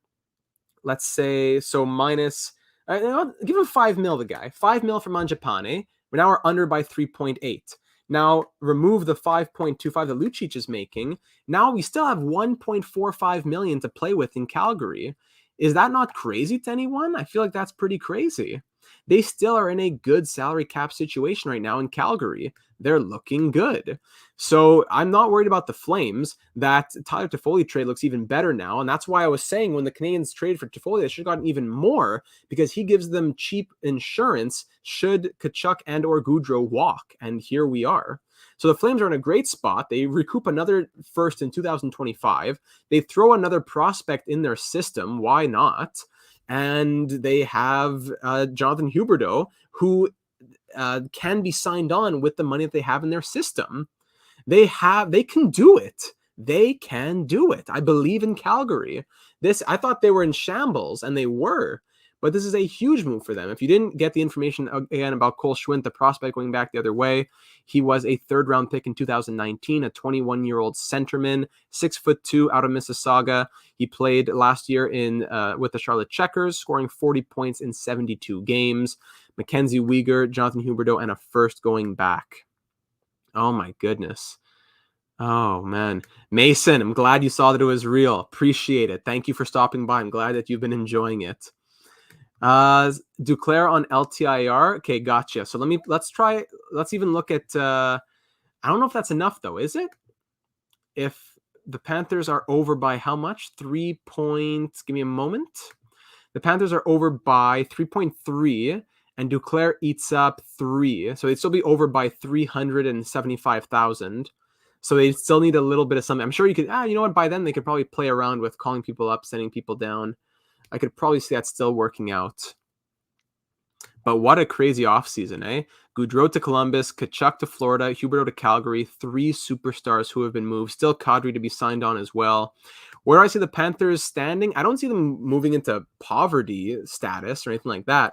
Let's say, so minus, give him $5 million, the guy. $5 million for Mangiapane. Now we're under by 3.8. Now, remove the 5.25 that Lucic is making. Now we still have 1.45 million to play with in Calgary. Is that not crazy to anyone? I feel like that's pretty crazy. They still are in a good salary cap situation right now in Calgary. They're looking good. So I'm not worried about the Flames. That Tyler Toffoli trade looks even better now. And that's why I was saying when the Canadians traded for Toffoli, they should have gotten even more because he gives them cheap insurance should Tkachuk and or Gaudreau walk. And here we are. So the Flames are in a great spot. They recoup another first in 2025. They throw another prospect in their system. Why not? And they have Jonathan Huberdeau, who can be signed on with the money that they have in their system. They can do it. They can do it. I believe in Calgary. I thought they were in shambles, and they were. But this is a huge move for them. If you didn't get the information again about Cole Schwindt, the prospect going back the other way, he was a third-round pick in 2019, a 21-year-old centerman, 6'2" out of Mississauga. He played last year with the Charlotte Checkers, scoring 40 points in 72 games. Mackenzie Weegar, Jonathan Huberdeau, and a first going back. Oh my goodness. Oh man. Mason, I'm glad you saw that it was real. Appreciate it. Thank you for stopping by. I'm glad that you've been enjoying it. Duclair on LTIR. Okay, gotcha. So let's even look at I don't know if that's enough though, is it? If the Panthers are over by how much? 3 points. Give me a moment. The Panthers are over by 3.3 and Duclair eats up 3. So they'd still be over by 375,000. So they still need a little bit of something. I'm sure you could, you know what? By then they could probably play around with calling people up, sending people down. I could probably see that still working out. But what a crazy offseason, eh? Gaudreau to Columbus, Tkachuk to Florida, Huberdeau to Calgary, 3 superstars who have been moved. Still Kadri to be signed on as well. Where do I see the Panthers standing? I don't see them moving into poverty status or anything like that.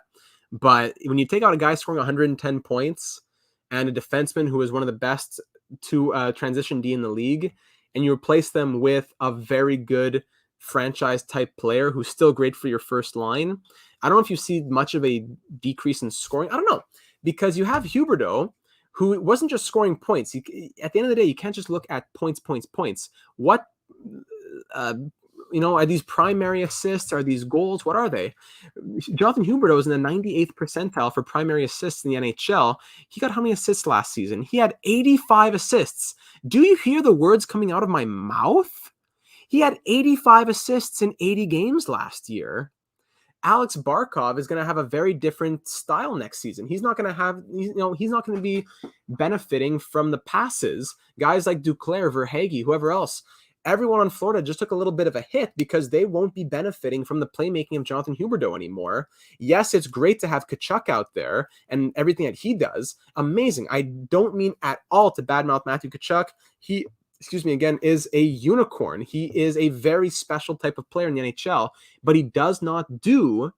But when you take out a guy scoring 110 points and a defenseman who is one of the best to transition D in the league, and you replace them with a very good franchise type player who's still great for your first line, I don't know if you see much of a decrease in scoring. I don't know, because you have Huberdeau, who wasn't just scoring points. At the end of the day, you can't just look at points. What, are these primary assists? Are these goals? What are they? Jonathan Huberdeau is in the 98th percentile for primary assists in the NHL. He got how many assists last season? He had 85 assists. Do you hear the words coming out of my mouth? He had 85 assists in 80 games last year. Alex Barkov is going to have a very different style next season. He's not going to be benefiting from the passes. Guys like Duclair, Verhaeghe, whoever else, everyone on Florida just took a little bit of a hit because they won't be benefiting from the playmaking of Jonathan Huberdeau anymore. Yes, it's great to have Tkachuk out there and everything that he does. Amazing. I don't mean at all to badmouth Matthew Tkachuk. He is a unicorn. He is a very special type of player in the NHL, but he does not do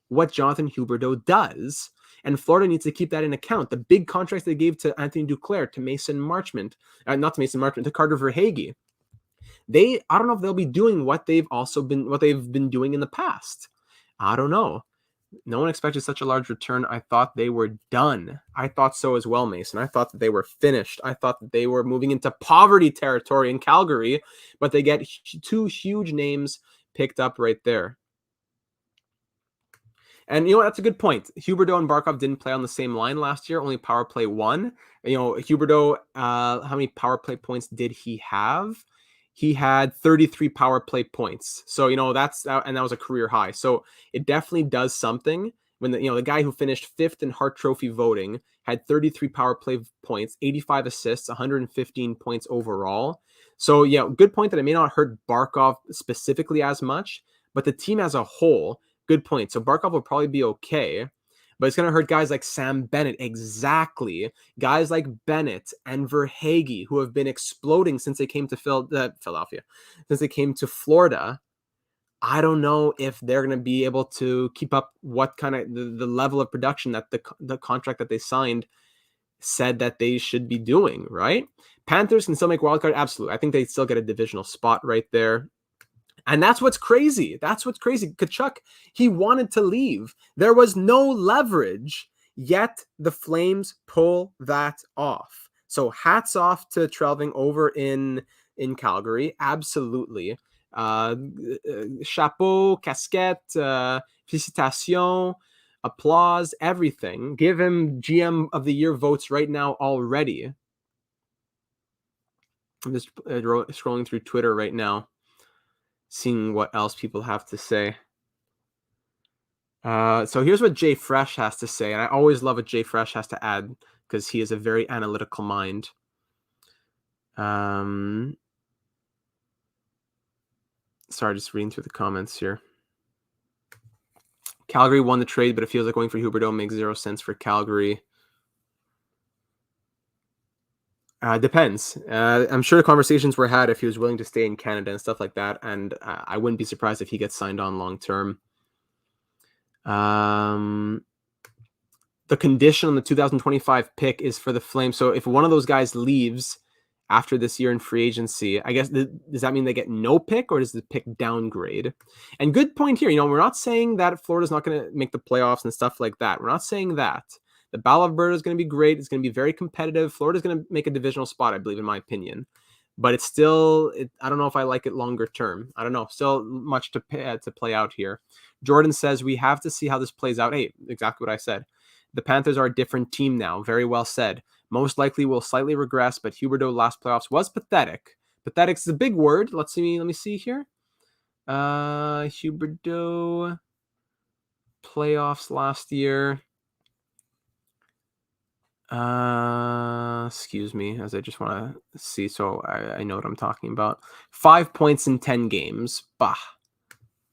what Jonathan Huberdeau does. And Florida needs to keep that in account. The big contracts they gave to Anthony Duclair, to Mason Marchment, to Carter Verhaeghe. I don't know if they'll be doing what they've been doing in the past. I don't know. No one expected such a large return. I thought they were done. I thought so as well, Mason. I thought that they were finished. I thought that they were moving into poverty territory in Calgary, but they get 2 huge names picked up right there. And you know what? That's a good point. Huberdeau and Barkov didn't play on the same line last year, only power play 1. Huberdeau, how many power play points did he have? He had 33 power play points. So, that was a career high. So it definitely does something when the guy who finished 5th in Hart Trophy voting had 33 power play points, 85 assists, 115 points overall. So, good point that it may not hurt Barkov specifically as much, but the team as a whole, good point. So Barkov will probably be okay. But it's going to hurt guys like Sam Bennett. Exactly. Guys like Bennett and Verhaeghe, who have been exploding since they came to Philadelphia, since they came to Florida. I don't know if they're going to be able to keep up what kind of the level of production that the contract that they signed said that they should be doing, right? Panthers can still make wildcard. Absolutely. I think they still get a divisional spot right there. And that's what's crazy. Tkachuk, he wanted to leave. There was no leverage, yet the Flames pull that off. So hats off to traveling over in Calgary. Absolutely. Chapeau, casquette, félicitations, applause, everything. Give him GM of the year votes right now already. I'm just scrolling through Twitter right now, seeing what else people have to say. So here's what Jay Fresh has to say, and I always love what Jay Fresh has to add because he is a very analytical mind. Sorry, just reading through the comments here. Calgary won the trade, but it feels like going for Huberdeau makes 0 sense for Calgary. Depends. I'm sure the conversations were had if he was willing to stay in Canada and stuff like that, and I wouldn't be surprised if he gets signed on long term. The condition on the 2025 pick is for the Flames. So if one of those guys leaves after this year in free agency, I guess, does that mean they get no pick, or does the pick downgrade? And good point here. We're not saying that Florida's not going to make the playoffs and stuff like that. We're not saying that. The Battle of Alberta is going to be great. It's going to be very competitive. Florida's going to make a divisional spot, I believe, in my opinion. But it's still, I don't know if I like it longer term. I don't know. Still much to play out here. Jordan says we have to see how this plays out. Hey, exactly what I said. The Panthers are a different team now. Very well said. Most likely will slightly regress, but Huberdeau last playoffs was pathetic. Pathetic is a big word. Let me see here. Huberdeau playoffs last year. Excuse me, as I just want to see so I know what I'm talking about. 5 points in 10 games. Bah.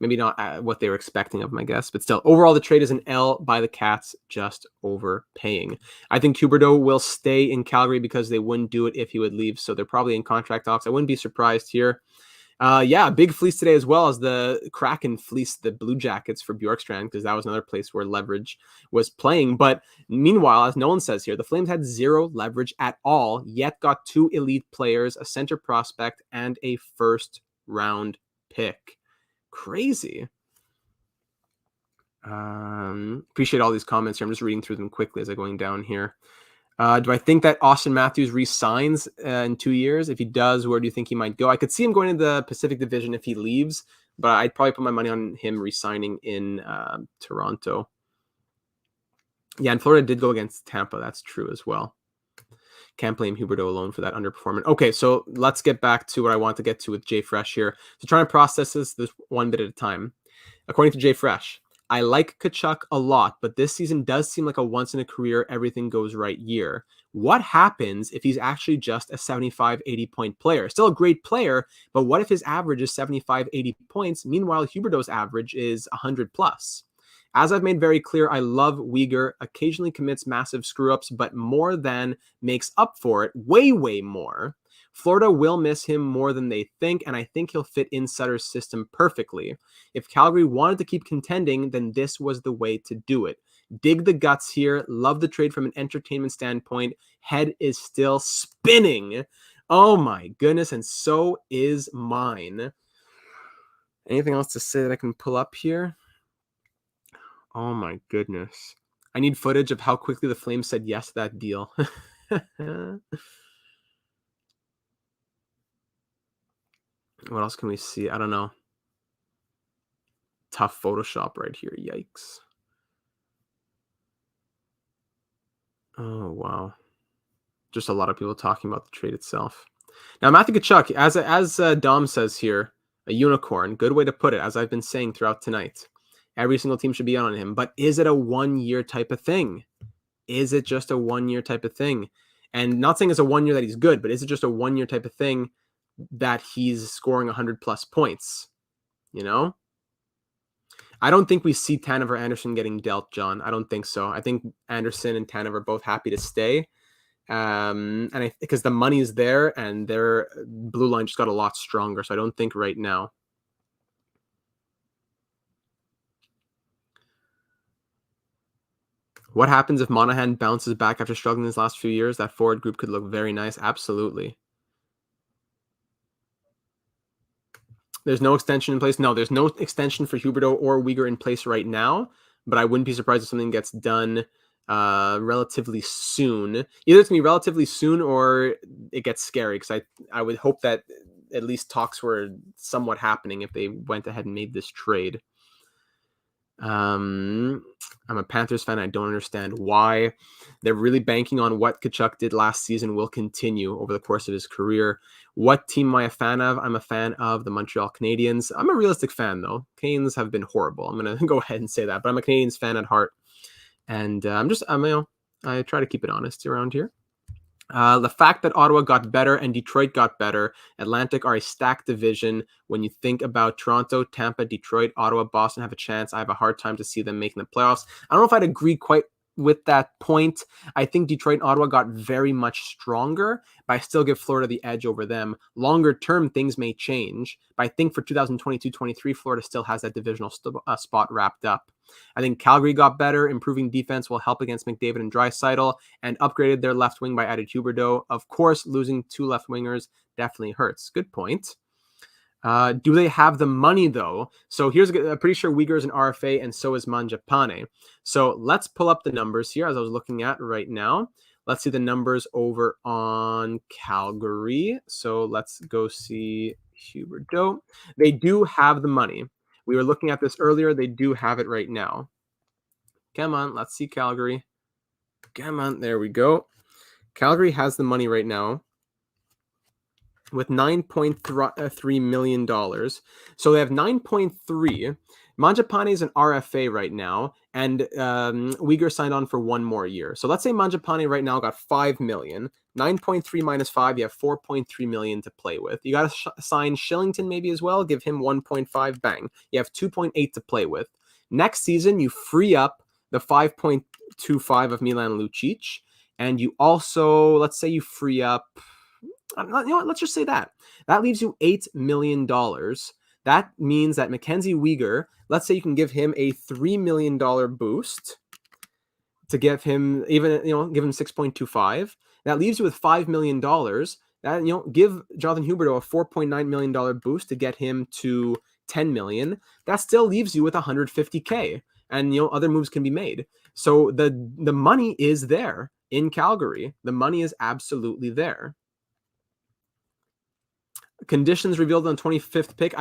Maybe not what they were expecting of him, I guess. But still, overall, the trade is an L by the Cats, just overpaying. I think Huberdeau will stay in Calgary because they wouldn't do it if he would leave. So they're probably in contract talks. I wouldn't be surprised here. Big fleece today as well, as the Kraken fleeced the Blue Jackets for Bjorkstrand, because that was another place where leverage was playing. But meanwhile, as Nolan says here, the Flames had 0 leverage at all, yet got 2 elite players, a center prospect, and a first-round pick. Crazy. Appreciate all these comments here. I'm just reading through them quickly as I'm going down here. Do I think that Austin Matthews re-signs in 2 years? If he does, where do you think he might go? I could see him going to the Pacific Division if he leaves, but I'd probably put my money on him re-signing in Toronto. Yeah, and Florida did go against Tampa. That's true as well. Can't blame Huberdeau alone for that underperformance. Okay, so let's get back to what I want to get to with Jay Fresh here. So trying to process this one bit at a time. According to Jay Fresh, I like Tkachuk a lot, but this season does seem like a once-in-a-career, everything-goes-right year. What happens if he's actually just a 75, 80-point player? Still a great player, but what if his average is 75, 80 points? Meanwhile, Huberdeau's average is 100+. As I've made very clear, I love Weegar, occasionally commits massive screw-ups, but more than makes up for it, way, way more. Florida will miss him more than they think, and I think he'll fit in Sutter's system perfectly. If Calgary wanted to keep contending, then this was the way to do it. Dig the guts here. Love the trade from an entertainment standpoint. Head is still spinning. Oh my goodness, and so is mine. Anything else to say that I can pull up here? Oh my goodness. I need footage of how quickly the Flames said yes to that deal. What else can we see? I don't know. Tough Photoshop right here. Yikes. Oh, wow. Just a lot of people talking about the trade itself. Now, Matthew Tkachuk, as Dom says here, a unicorn. Good way to put it, as I've been saying throughout tonight. Every single team should be on him. But is it a one-year type of thing? Is it just a one-year type of thing? And not saying it's a 1 year that he's good, but is it just a 1 year type of thing that he's scoring 100+ points? I don't think we see Tanev or Anderson getting dealt, John. I don't think so. I think Anderson and Tanev are both happy to stay. Because the money is there and their blue line just got a lot stronger. So I don't think right now. What happens if Monahan bounces back after struggling his last few years? That forward group could look very nice. Absolutely. There's no extension in place. No, there's no extension for Huberdeau or Weegar in place right now, but I wouldn't be surprised if something gets done relatively soon. Either it's going to be relatively soon or it gets scary, because I would hope that at least talks were somewhat happening if they went ahead and made this trade. I'm a Panthers fan. I don't understand why. They're really banking on what Tkachuk did last season will continue over the course of his career. What team am I a fan of? I'm a fan of the Montreal Canadiens. I'm a realistic fan, though. Canadiens have been horrible. I'm going to go ahead and say that, but I'm a Canadiens fan at heart. And I try to keep it honest around here. The fact that Ottawa got better and Detroit got better, Atlantic are a stacked division. When you think about Toronto, Tampa, Detroit, Ottawa, Boston have a chance. I have a hard time to see them making the playoffs. I don't know if I'd agree quite with that point. I think Detroit and Ottawa got very much stronger, but I still give Florida the edge over them. Longer term, things may change, but I think for 2022-23, Florida still has that divisional spot wrapped up. I think Calgary got better. Improving defense will help against McDavid and Draisaitl, and upgraded their left wing by added Huberdeau. Of course, losing two left wingers definitely hurts. Good point. Do they have the money, though? So I'm pretty sure Weegar is an RFA, and so is Mangiapane. So let's pull up the numbers here as I was looking at right now. Let's see the numbers over on Calgary. So let's go see Huberdeau. They do have the money. We were looking at this earlier. They do have it right now. Come on, let's see Calgary. Come on, there we go. Calgary has the money right now with $9.3 million. So they have 9.3. Mangiapane is an RFA right now, and Weegar signed on for one more year. So let's say Mangiapane right now got $5 million. 9.3 minus 5, you have 4.3 million to play with. You got to sign Shillington maybe as well, give him 1.5, bang. You have 2.8 to play with. Next season, you free up the 5.25 of Milan Lucic, and you also, let's say you free up, you know what, let's just say that. That leaves you $8 million. That means that Mackenzie Weegar, let's say you can give him a $3 million boost to give him give him 6.25. That leaves you with $5 million. That, give Jonathan Huberdeau a $4.9 million boost to get him to $10 million. That still leaves you with $150K, and other moves can be made. So the money is there in Calgary. The money is absolutely there. Conditions revealed on 25th pick.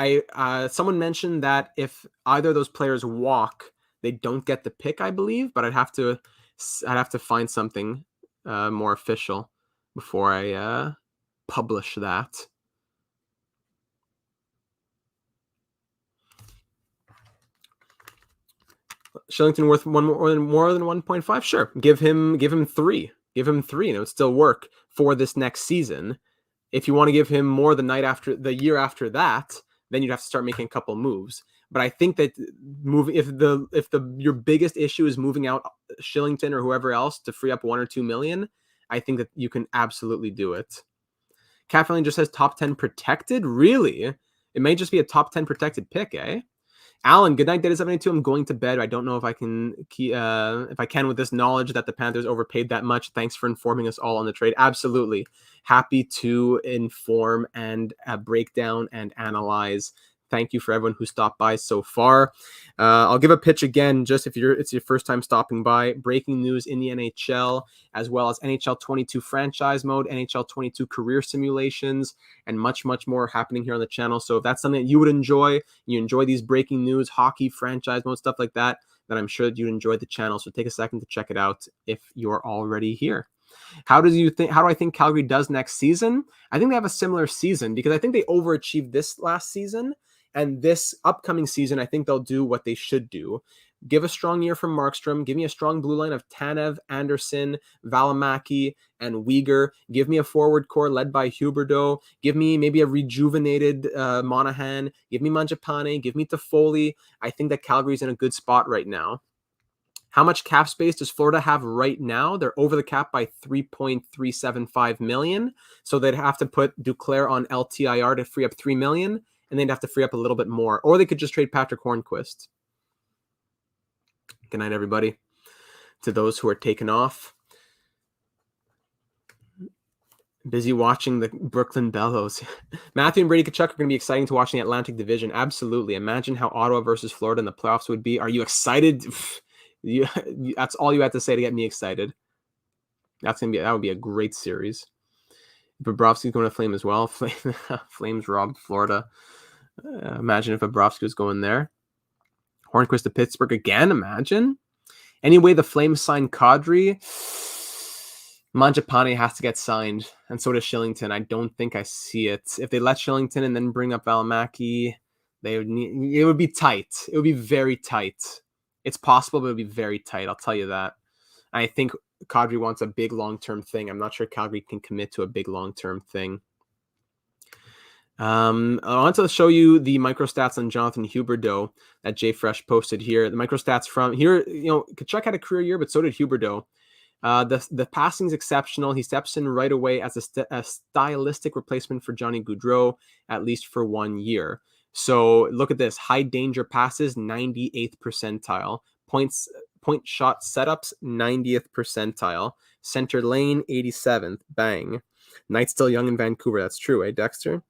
Someone mentioned that if either of those players walk, they don't get the pick, I believe, but I'd have to find something more official before I publish that. Shillington worth more than 1.5? Sure. Give him 3. Give him 3, and it would still work for this next season. If you want to give him more the year after that, then you'd have to start making a couple moves. But I think that if your biggest issue is moving out Shillington or whoever else to free up 1 or 2 million, I think that you can absolutely do it. Kathleen just says top 10 protected. Really? It may just be a top 10 protected pick, eh? Alan, good night, Data72. I'm going to bed. I don't know if I can with this knowledge that the Panthers overpaid that much. Thanks for informing us all on the trade. Absolutely. Happy to inform and break down and analyze. Thank you for everyone who stopped by so far. I'll give a pitch again, just if it's your first time stopping by. Breaking news in the NHL, as well as NHL 22 franchise mode, NHL 22 career simulations, and much, much more happening here on the channel. So if that's something that you would enjoy, you enjoy these breaking news, hockey, franchise mode, stuff like that, then I'm sure that you'd enjoy the channel. So take a second to check it out if you're already here. How do I think Calgary does next season? I think they have a similar season, because I think they overachieved this last season. And this upcoming season, I think they'll do what they should do. Give a strong year from Markstrom. Give me a strong blue line of Tanev, Anderson, Valimaki, and Weegar. Give me a forward core led by Huberdeau. Give me maybe a rejuvenated Monahan. Give me Mangiapane. Give me Toffoli. I think that Calgary's in a good spot right now. How much cap space does Florida have right now? They're over the cap by $3.375 million. So they'd have to put Duclair on LTIR to free up $3 million. And they'd have to free up a little bit more. Or they could just trade Patrick Hornquist. Good night, everybody. To those who are taken off. Busy watching the Brooklyn Bellows. Matthew and Brady Tkachuk are going to be exciting to watch in the Atlantic Division. Absolutely. Imagine how Ottawa versus Florida in the playoffs would be. Are you excited? That's all you had to say to get me excited. That would be a great series. Bobrovsky's going to Flame as well. Flames robbed Florida. Imagine if Bobrovsky was going there. Hornquist to Pittsburgh again. Imagine. Anyway, the Flames signed Kadri. Mangiapane has to get signed, and so does Shillington. I don't think I see it. If they let Shillington and then bring up Valimaki, it would be tight. It would be very tight. It's possible, but it would be very tight. I'll tell you that. I think Kadri wants a big long-term thing. I'm not sure Calgary can commit to a big long-term thing. I want to show you the microstats on Jonathan Huberdeau that JFresh posted here. The microstats from here, Tkachuk had a career year, but so did Huberdeau. The passing is exceptional. He steps in right away as a stylistic replacement for Johnny Gaudreau, at least for 1 year. So look at this. High danger passes, 98th percentile. Point shot setups, 90th percentile. Center lane, 87th. Bang. Knight's still young in Vancouver. That's true, eh, Dexter?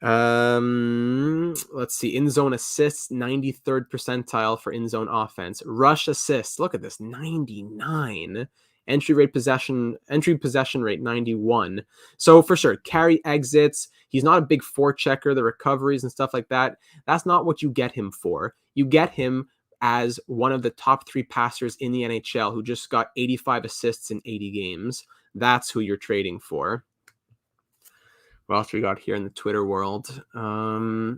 Let's see. In zone assists, 93rd percentile for in zone offense. Rush assists. Look at this, 99. Entry possession rate, 91. So for sure, carry exits. He's not a big forechecker. The recoveries and stuff like that. That's not what you get him for. You get him as one of the top 3 passers in the NHL who just got 85 assists in 80 games. That's who you're trading for. What else we got here in the Twitter world? Not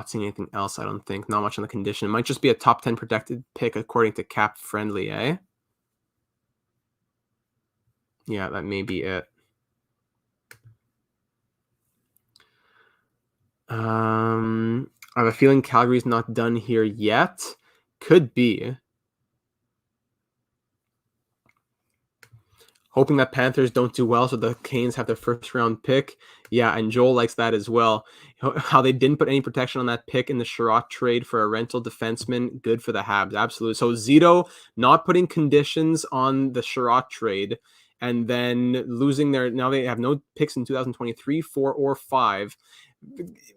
seeing anything else, I don't think. Not much on the condition. It might just be a top 10 protected pick according to Cap Friendly, eh? Yeah, that may be it. I have a feeling Calgary's not done here yet. Could be. Hoping that Panthers don't do well so the Canes have their first round pick. Yeah, and Joel likes that as well. How they didn't put any protection on that pick in the Sherratt trade for a rental defenseman. Good for the Habs, absolutely. So Zito not putting conditions on the Sherratt trade and then losing now they have no picks in 2023, 4 or 5.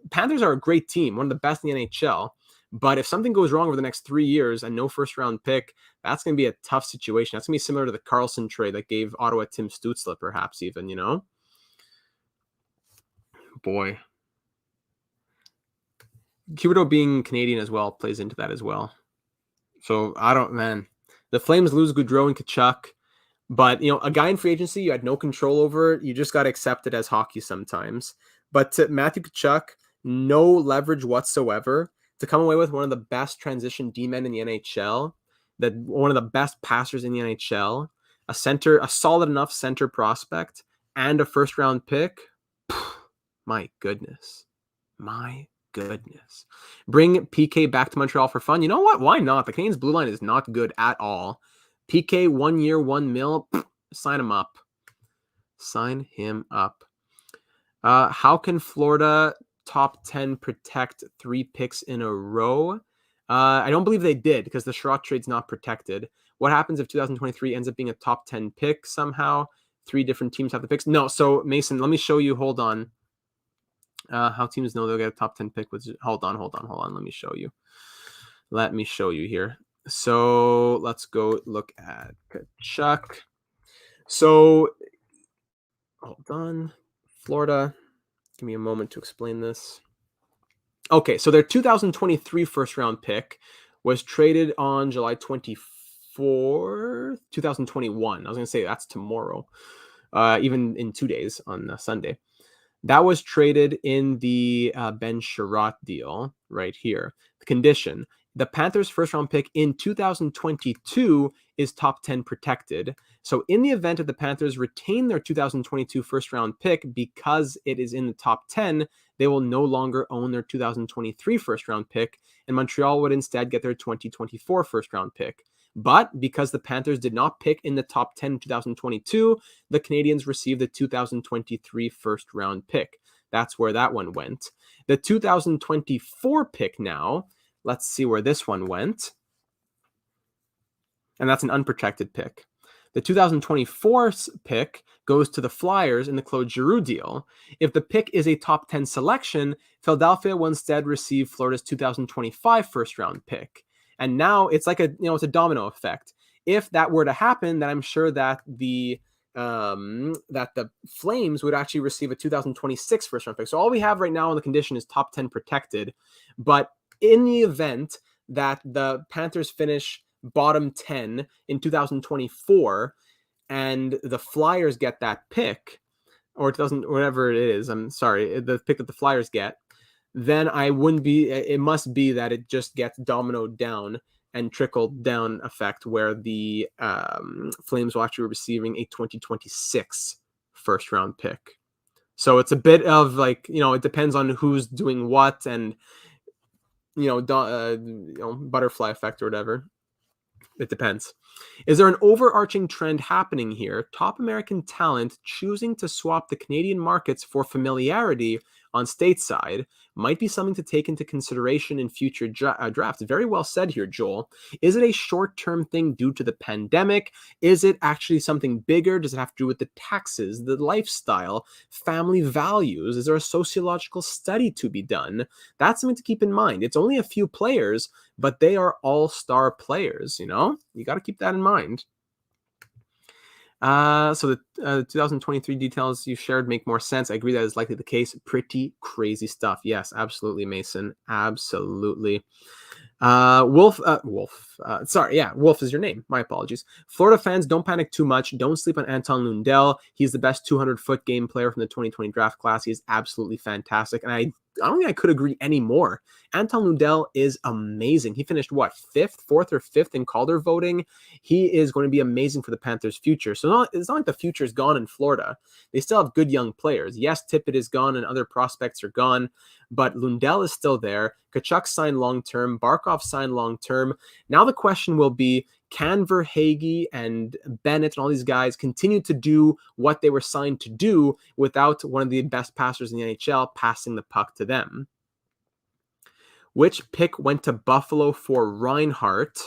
Panthers are a great team, one of the best in the NHL. But if something goes wrong over the next 3 years and no first round pick, that's going to be a tough situation. That's going to be similar to the Carlson trade that gave Ottawa Tim Stützle, perhaps even, Boy. Huberdeau being Canadian as well plays into that as well. So the Flames lose Gaudreau and Tkachuk, but a guy in free agency you had no control over. You just got to accept it as hockey sometimes. But to Matthew Tkachuk, no leverage whatsoever. To come away with one of the best transition D-men in the NHL, one of the best passers in the NHL, a solid enough center prospect, and a first-round pick, my goodness. Bring PK back to Montreal for fun. You know what? Why not? The Canadiens' blue line is not good at all. PK, 1 year, $1 million. Sign him up. How can Florida top 10 protect 3 picks in a row? I don't believe they did because the Sherratt trade's not protected. What happens if 2023 ends up being a top 10 pick somehow? 3 different teams have the picks. No, so Mason, let me show you. Hold on. How teams know they'll get a top 10 pick. Hold on. Let me show you here. So let's go look at Tkachuk. So hold on. Florida. Give me a moment to explain this. Okay, so their 2023 first round pick was traded on July 24th, 2021. I was going to say that's tomorrow, even in 2 days on Sunday. That was traded in the Ben Sherratt deal right here. The condition: the Panthers' first round pick in 2022 is top 10 protected. So in the event of the Panthers retain their 2022 first round pick because it is in the top 10, they will no longer own their 2023 first round pick, and Montreal would instead get their 2024 first round pick. But because the Panthers did not pick in the top 10 in 2022, the Canadiens received the 2023 first round pick. That's where that one went. The 2024 pick now, let's see where this one went. And that's an unprotected pick. The 2024 pick goes to the Flyers in the Claude Giroux deal. If the pick is a top 10 selection, Philadelphia will instead receive Florida's 2025 first round pick. And now it's like it's a domino effect. If that were to happen, then I'm sure that the Flames would actually receive a 2026 first round pick. So all we have right now on the condition is top 10 protected. But in the event that the Panthers finish bottom 10 in 2024 and the Flyers get that pick, or it doesn't, whatever it is, I'm sorry, the pick that the Flyers get, then it must be that it just gets dominoed down and trickled down effect where the Flames will actually be receiving a 2026 first round pick. So it's a bit of like, it depends on who's doing what, and butterfly effect or whatever. It depends. Is there an overarching trend happening here? Top American talent choosing to swap the Canadian markets for familiarity on stateside might be something to take into consideration in future drafts. Very well said here, Joel. Is it a short-term thing due to the pandemic? Is it actually something bigger? Does it have to do with the taxes, the lifestyle, family values? Is there a sociological study to be done? That's something to keep in mind. It's only a few players, but they are all-star players, you got to keep that in mind. So the 2023 details you shared make more sense. I agree that is likely the case. Pretty crazy stuff. Yes, absolutely, Mason. Absolutely. Wolf is your name. My apologies. Florida fans, don't panic too much. Don't sleep on Anton Lundell. He's the best 200-foot game player from the 2020 draft class. He is absolutely fantastic. And I don't think I could agree any more. Anton Lundell is amazing. He finished, fourth or fifth in Calder voting. He is going to be amazing for the Panthers' future. So it's not like the future is gone in Florida. They still have good young players. Yes, Tippett is gone and other prospects are gone, but Lundell is still there. Tkachuk signed long-term. Barkov signed long-term. Now the question will be, can Verhaeghe and Bennett and all these guys continue to do what they were signed to do without one of the best passers in the NHL passing the puck to them? Which pick went to Buffalo for Reinhart?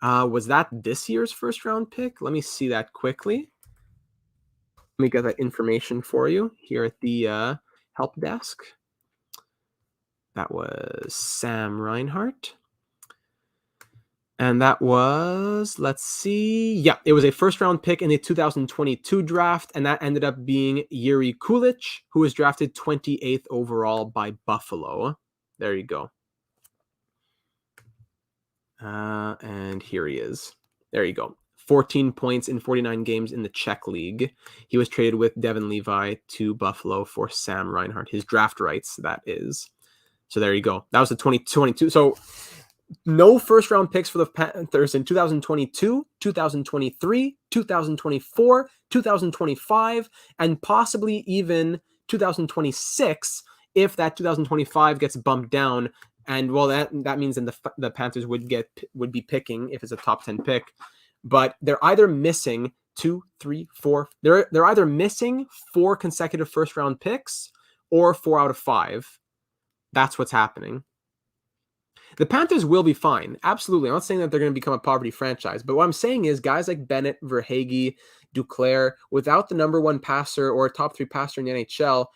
Was that this year's first round pick? Let me see that quickly. Let me get that information for you here at the help desk. That was Sam Reinhart. And that was, let's see. Yeah, it was a first round pick in the 2022 draft. And that ended up being Yuri Kulich, who was drafted 28th overall by Buffalo. There you go. And here he is. There you go. 14 points in 49 games in the Czech League. He was traded with Devin Levi to Buffalo for Sam Reinhart, his draft rights, that is. So there you go. That was the 2022. So no first round picks for the Panthers in 2022, 2023, 2024, 2025, and possibly even 2026 if that 2025 gets bumped down. And well, that means then the Panthers would be picking if it's a top 10 pick. But they're either missing 2, 3, 4. They're either missing 4 consecutive first round picks or 4 out of 5. That's what's happening. The Panthers will be fine. Absolutely. I'm not saying that they're going to become a poverty franchise, but what I'm saying is guys like Bennett, Verhaeghe, Duclair, without the number 1 passer or a top 3 passer in the NHL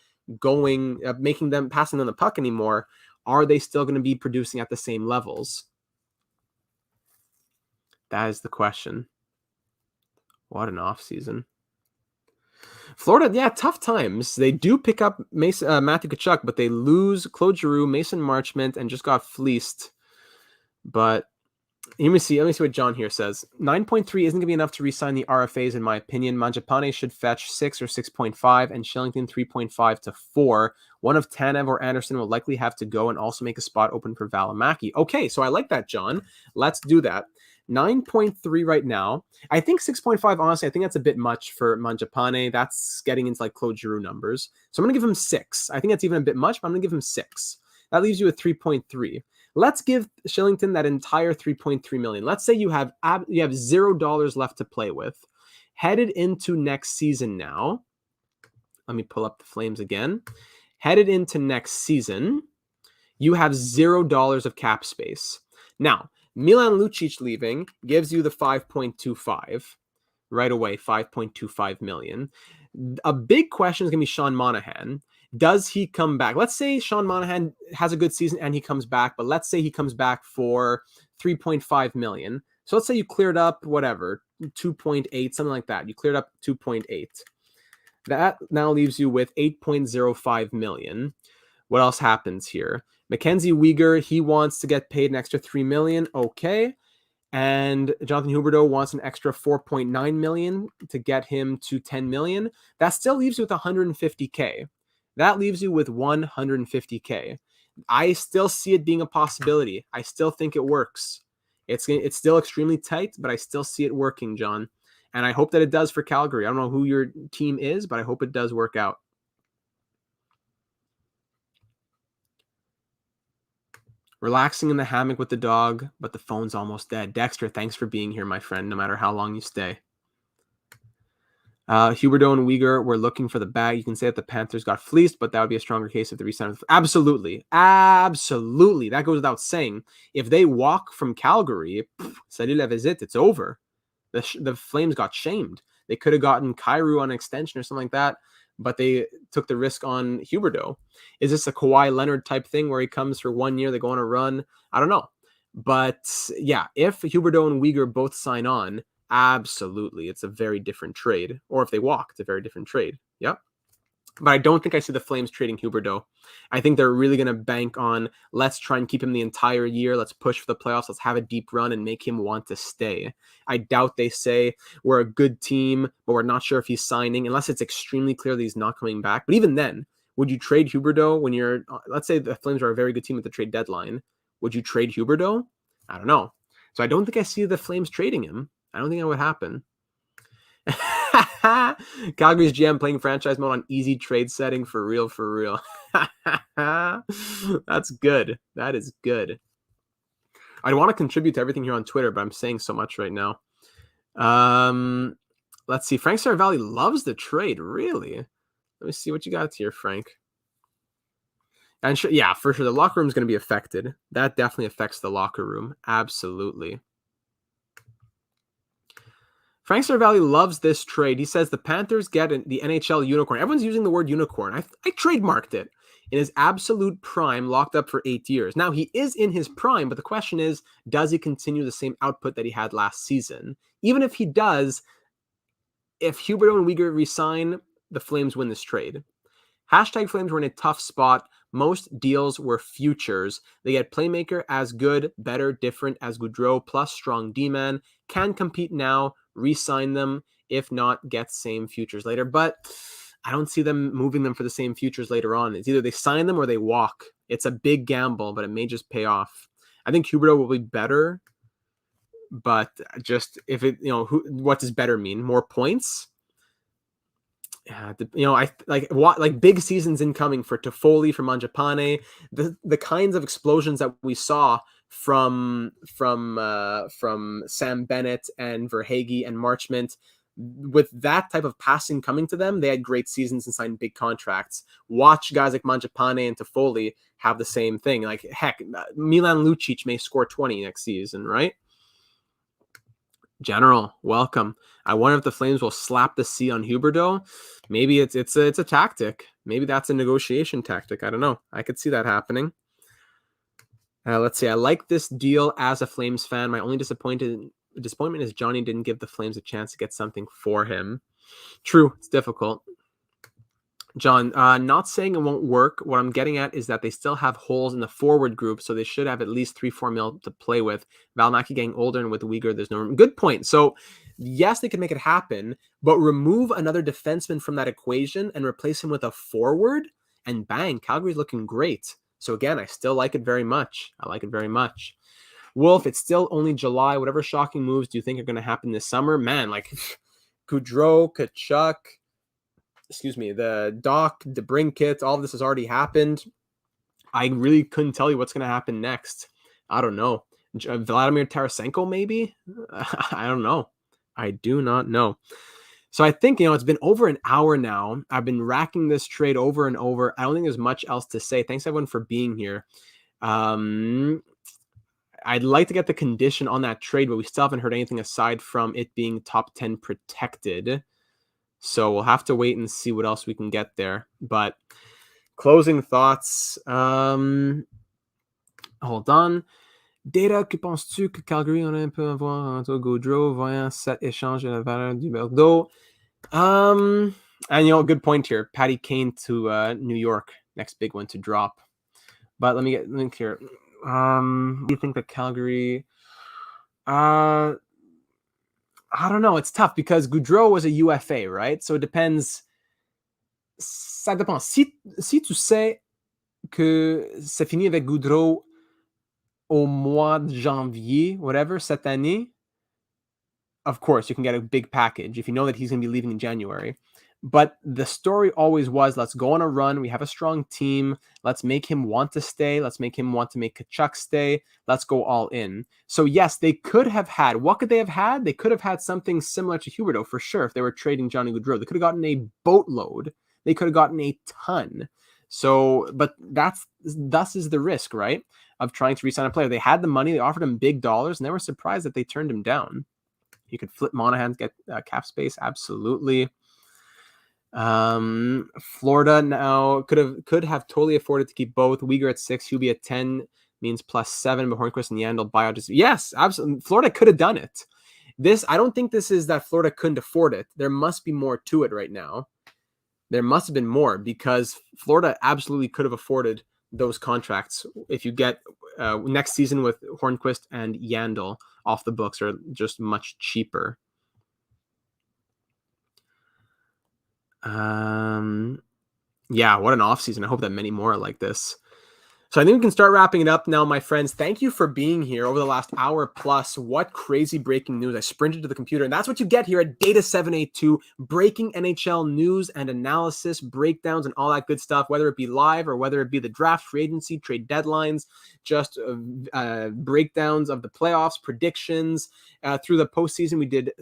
passing them the puck anymore, are they still going to be producing at the same levels? That is the question. What an offseason. Florida, yeah, tough times. They do pick up Matthew Tkachuk, but they lose Claude Giroux, Mason Marchment, and just got fleeced. But let me see what John here says. 9.3 isn't going to be enough to re-sign the RFAs, in my opinion. Mangiapane should fetch 6 or 6.5, and Shillington 3.5 to 4. One of Tanev or Anderson will likely have to go and also make a spot open for Valimaki. Okay, so I like that, John. Let's do that. 9.3 right now. I think 6.5, honestly, I think that's a bit much for Mangiapane. That's getting into like Claude Giroux numbers. So I'm going to give him 6. I think that's even a bit much, but I'm going to give him 6. That leaves you with 3.3. Let's give Shillington that entire 3.3 million. Let's say you have $0 left to play with. Headed into next season now. Let me pull up the Flames again. Headed into next season, you have $0 of cap space. Now, Milan Lucic leaving gives you the 5.25 right away, 5.25 million. A big question is going to be Sean Monahan. Does he come back? Let's say Sean Monahan has a good season and he comes back, but let's say he comes back for 3.5 million. So let's say you cleared up whatever, 2.8, something like that. You cleared up 2.8. That now leaves you with 8.05 million. What else happens here? Mackenzie Weegar, he wants to get paid an extra 3 million. Okay. And Jonathan Huberdeau wants an extra 4.9 million to get him to 10 million. That still leaves you with 150K. That leaves you with 150K. I still see it being a possibility. I still think it works. It's still extremely tight, but I still see it working, John. And I hope that it does for Calgary. I don't know who your team is, but I hope it does work out. Relaxing in the hammock with the dog, but the phone's almost dead. Dexter, thanks for being here, my friend, no matter how long you stay. Huberdeau and Weegar were looking for the bag. You can say that the Panthers got fleeced, but that would be a stronger case if they re-signed. Absolutely. Absolutely. That goes without saying. If they walk from Calgary, salut la visite, it's over. The Flames got shamed. They could have gotten Kyrou on an extension or something like that, but they took the risk on Huberdeau. Is this a Kawhi Leonard type thing where he comes for 1 year, they go on a run? I don't know. But yeah, if Huberdeau and Weegar both sign on, absolutely, it's a very different trade. Or if they walk, it's a very different trade. Yep. But I don't think I see the Flames trading Huberdeau. I think they're really going to bank on, let's try and keep him the entire year. Let's push for the playoffs. Let's have a deep run and make him want to stay. I doubt they say we're a good team, but we're not sure if he's signing, unless it's extremely clear that he's not coming back. But even then, would you trade Huberdeau when you're, let's say the Flames are a very good team at the trade deadline. Would you trade Huberdeau? I don't know. So I don't think I see the Flames trading him. I don't think that would happen. Calgary's GM playing franchise mode on easy trade setting, for real, for real. That's good. That is good. I want to contribute to everything here on Twitter, but I'm saying so much right now. Let's see. Frank Saravalli loves the trade. Really? Let me see what you got here, Frank. And yeah, for sure, the locker room is going to be affected. That definitely affects the locker room. Absolutely. Frank Saravalli loves this trade. He says the Panthers get the NHL unicorn. Everyone's using the word unicorn. I trademarked it. In his absolute prime, locked up for 8 years. Now, he is in his prime, but the question is, does he continue the same output that he had last season? Even if he does, if Huberdeau and Weegar resign, the Flames win this trade. Hashtag Flames were in a tough spot. Most deals were futures. They get playmaker as good, better, different as Gaudreau, plus strong D-man. Can compete now, re-sign them. If not, get same futures later. But I don't see them moving them for the same futures later on. It's either they sign them or they walk. It's a big gamble, but it may just pay off. I think Huberdeau will be better, but just if it, what does better mean? More points? I like big seasons incoming for Toffoli, for Mangiapane, the kinds of explosions that we saw from Sam Bennett and Verhaeghe and Marchment. With that type of passing coming to them, they had great seasons and signed big contracts. Watch guys like Mangiapane and Toffoli have the same thing. Like, heck, Milan Lucic may score 20 next season, right? General, welcome. I wonder if the Flames will slap the C on Huberdeau. Maybe it's a tactic. Maybe that's a negotiation tactic. I don't know. I could see that happening. Let's see. I like this deal as a Flames fan. My only disappointment is Johnny didn't give the Flames a chance to get something for him. True. It's difficult. John, not saying it won't work. What I'm getting at is that they still have holes in the forward group, so they should have at least 3-4 mil to play with. Valimaki getting older, and with Weegar, there's no room. Good point. So, yes, they can make it happen, but remove another defenseman from that equation and replace him with a forward, and bang, Calgary's looking great. So, again, I still like it very much. I like it very much. Wolf, it's still only July. Whatever shocking moves do you think are going to happen this summer? Man, like Gaudreau, Tkachuk, the Doc, the Brinkett, all of this has already happened. I really couldn't tell you what's going to happen next. I don't know. Vladimir Tarasenko, maybe? I don't know. I do not know. So I think, it's been over an hour now. I've been racking this trade over and over. I don't think there's much else to say. Thanks, everyone, for being here. I'd like to get the condition on that trade, but we still haven't heard anything aside from it being top 10 protected. So we'll have to wait and see what else we can get there. But Closing thoughts. Hold on. Data, que penses-tu que Calgary on a un peu avoir entre Gaudreau, voyant cet échange de la valeur du Huberdeau? And good point here. Patty Kane to New York, next big one to drop. But let me get link here. Do you think that Calgary? I don't know. It's tough because Gaudreau was a UFA, right? So it depends. Ça dépend. Si tu sais que c'est fini avec Gaudreau au mois de janvier, whatever, cette année, of course, you can get a big package if you know that he's going to be leaving in January. But the story always was, let's go on a run. We have a strong team. Let's make him want to stay. Let's make him want to make Tkachuk stay. Let's go all in. So yes, they could have had, what could they have had? They could have had something similar to Huberdeau for sure if they were trading Johnny Gaudreau. They could have gotten a boatload. They could have gotten a ton. So, but thus is the risk, right? Of trying to re-sign a player. They had the money. They offered him big dollars, and they were surprised that they turned him down. You could flip Monahan to get cap space. Absolutely. Florida now could have totally afforded to keep both. Weegar at 6, Hubie at 10 means +7, but Hornquist and Yandel buyout. Yes, absolutely. Florida could have done it. I don't think this is that Florida couldn't afford it. There must be more to it right now. There must have been more because Florida absolutely could have afforded those contracts. If you get next season with Hornquist and Yandel off the books are just much cheaper. Yeah, what an offseason. I hope that many more are like this. So I think we can start wrapping it up now, my friends. Thank you for being here over the last hour plus. What crazy breaking news. I sprinted to the computer, and that's what you get here at Data 782, breaking NHL news and analysis, breakdowns, and all that good stuff, whether it be live or whether it be the draft, free agency, trade deadlines, just breakdowns of the playoffs, predictions. Through the postseason, we did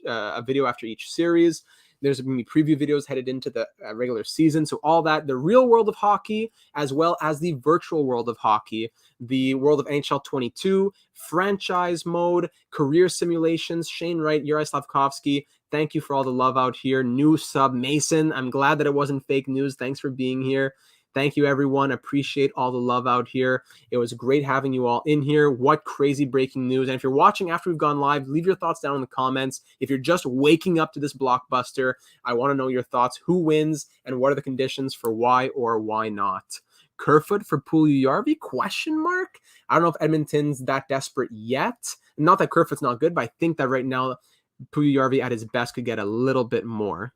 a video after each series. There's going to be preview videos headed into the regular season. So all that, the real world of hockey, as well as the virtual world of hockey, the world of NHL 22, franchise mode, career simulations. Shane Wright, Yuri Slavkovsky, thank you for all the love out here. New sub, Mason. I'm glad that it wasn't fake news. Thanks for being here. Thank you, everyone. Appreciate all the love out here. It was great having you all in here. What crazy breaking news. And if you're watching after we've gone live, leave your thoughts down in the comments. If you're just waking up to this blockbuster, I want to know your thoughts. Who wins and what are the conditions for why or why not? Kerfoot for Puljujarvi? ? I don't know if Edmonton's that desperate yet. Not that Kerfoot's not good, but I think that right now Puljujarvi at his best could get a little bit more.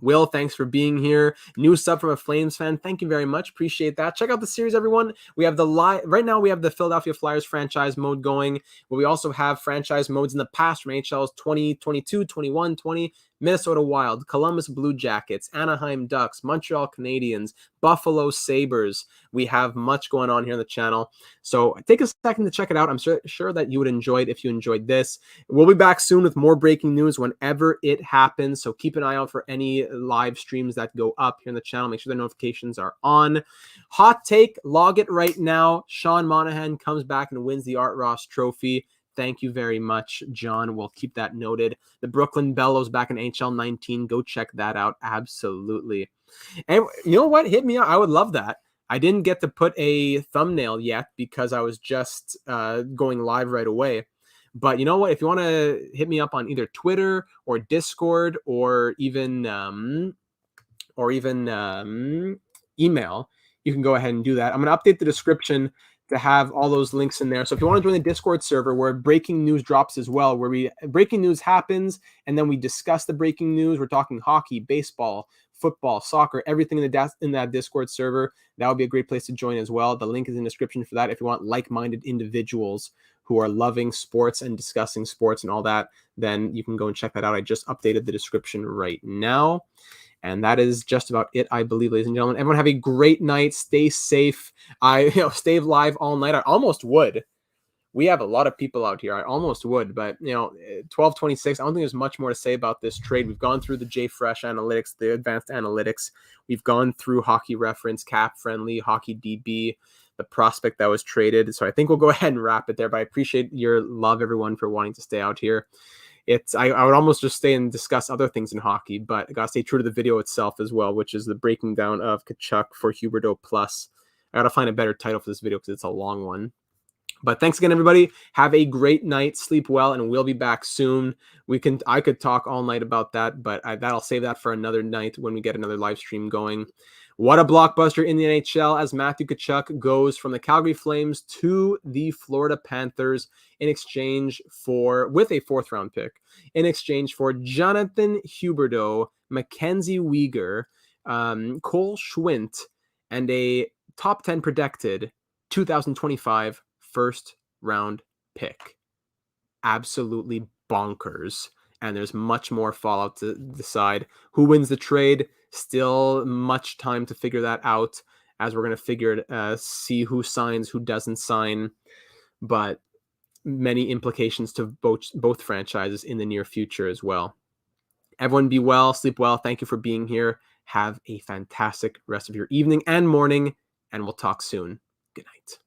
Will, thanks for being here. New sub from a Flames fan. Thank you very much. Appreciate that. Check out the series, everyone. We have right now we have the Philadelphia Flyers franchise mode going, but we also have franchise modes in the past from NHL's 2022, 21, 20, Minnesota Wild, Columbus Blue Jackets, Anaheim Ducks, Montreal Canadiens, Buffalo Sabres. We have much going on here on the channel. So take a second to check it out. I'm sure that you would enjoy it if you enjoyed this. We'll be back soon with more breaking news whenever it happens. So keep an eye out for any live streams that go up here on the channel. Make sure the notifications are on. Hot take, log it right now. Sean Monahan comes back and wins the Art Ross Trophy. Thank you very much, John. We'll keep that noted. The Brooklyn Bellows back in NHL 19. Go check that out. Absolutely. And you know what? Hit me up. I would love that. I didn't get to put a thumbnail yet because I was just going live right away. But you know what? If you want to hit me up on either Twitter or Discord or even email, you can go ahead and do that. I'm going to update the description to have all those links in there. So if you want to join the Discord server where breaking news drops as well, where breaking news happens and then we discuss the breaking news, we're talking hockey, baseball, football, soccer, everything in that Discord server. That would be a great place to join as well. The link is in the description for that. If you want like-minded individuals who are loving sports and discussing sports and all that, then you can go and check that out. I just updated the description right now. And that is just about it, I believe, ladies and gentlemen. Everyone have a great night. Stay safe. Stay live all night. I almost would. We have a lot of people out here. I almost would, but 12:26. I don't think there's much more to say about this trade. We've gone through the JFresh analytics, the advanced analytics. We've gone through Hockey Reference, Cap Friendly, Hockey DB, the prospect that was traded. So I think we'll go ahead and wrap it there. But I appreciate your love, everyone, for wanting to stay out here. I would almost just stay and discuss other things in hockey, but I gotta stay true to the video itself as well, which is the breaking down of Tkachuk for Huberdeau Plus. I gotta find a better title for this video because it's a long one. But thanks again, everybody. Have a great night. Sleep well, and we'll be back soon. I could talk all night about that, but I'll save that for another night when we get another live stream going. What a blockbuster in the NHL as Matthew Tkachuk goes from the Calgary Flames to the Florida Panthers with a 4th round pick in exchange for Jonathan Huberdeau, Mackenzie Weegar, Cole Schwindt, and a top 10 protected 2025 first round pick. Absolutely bonkers. And there's much more fallout to decide. Who wins the trade? Still much time to figure that out, as we're going to see who signs, who doesn't sign. But many implications to both franchises in the near future as well. Everyone be well, sleep well. Thank you for being here. Have a fantastic rest of your evening and morning, and we'll talk soon. Good night.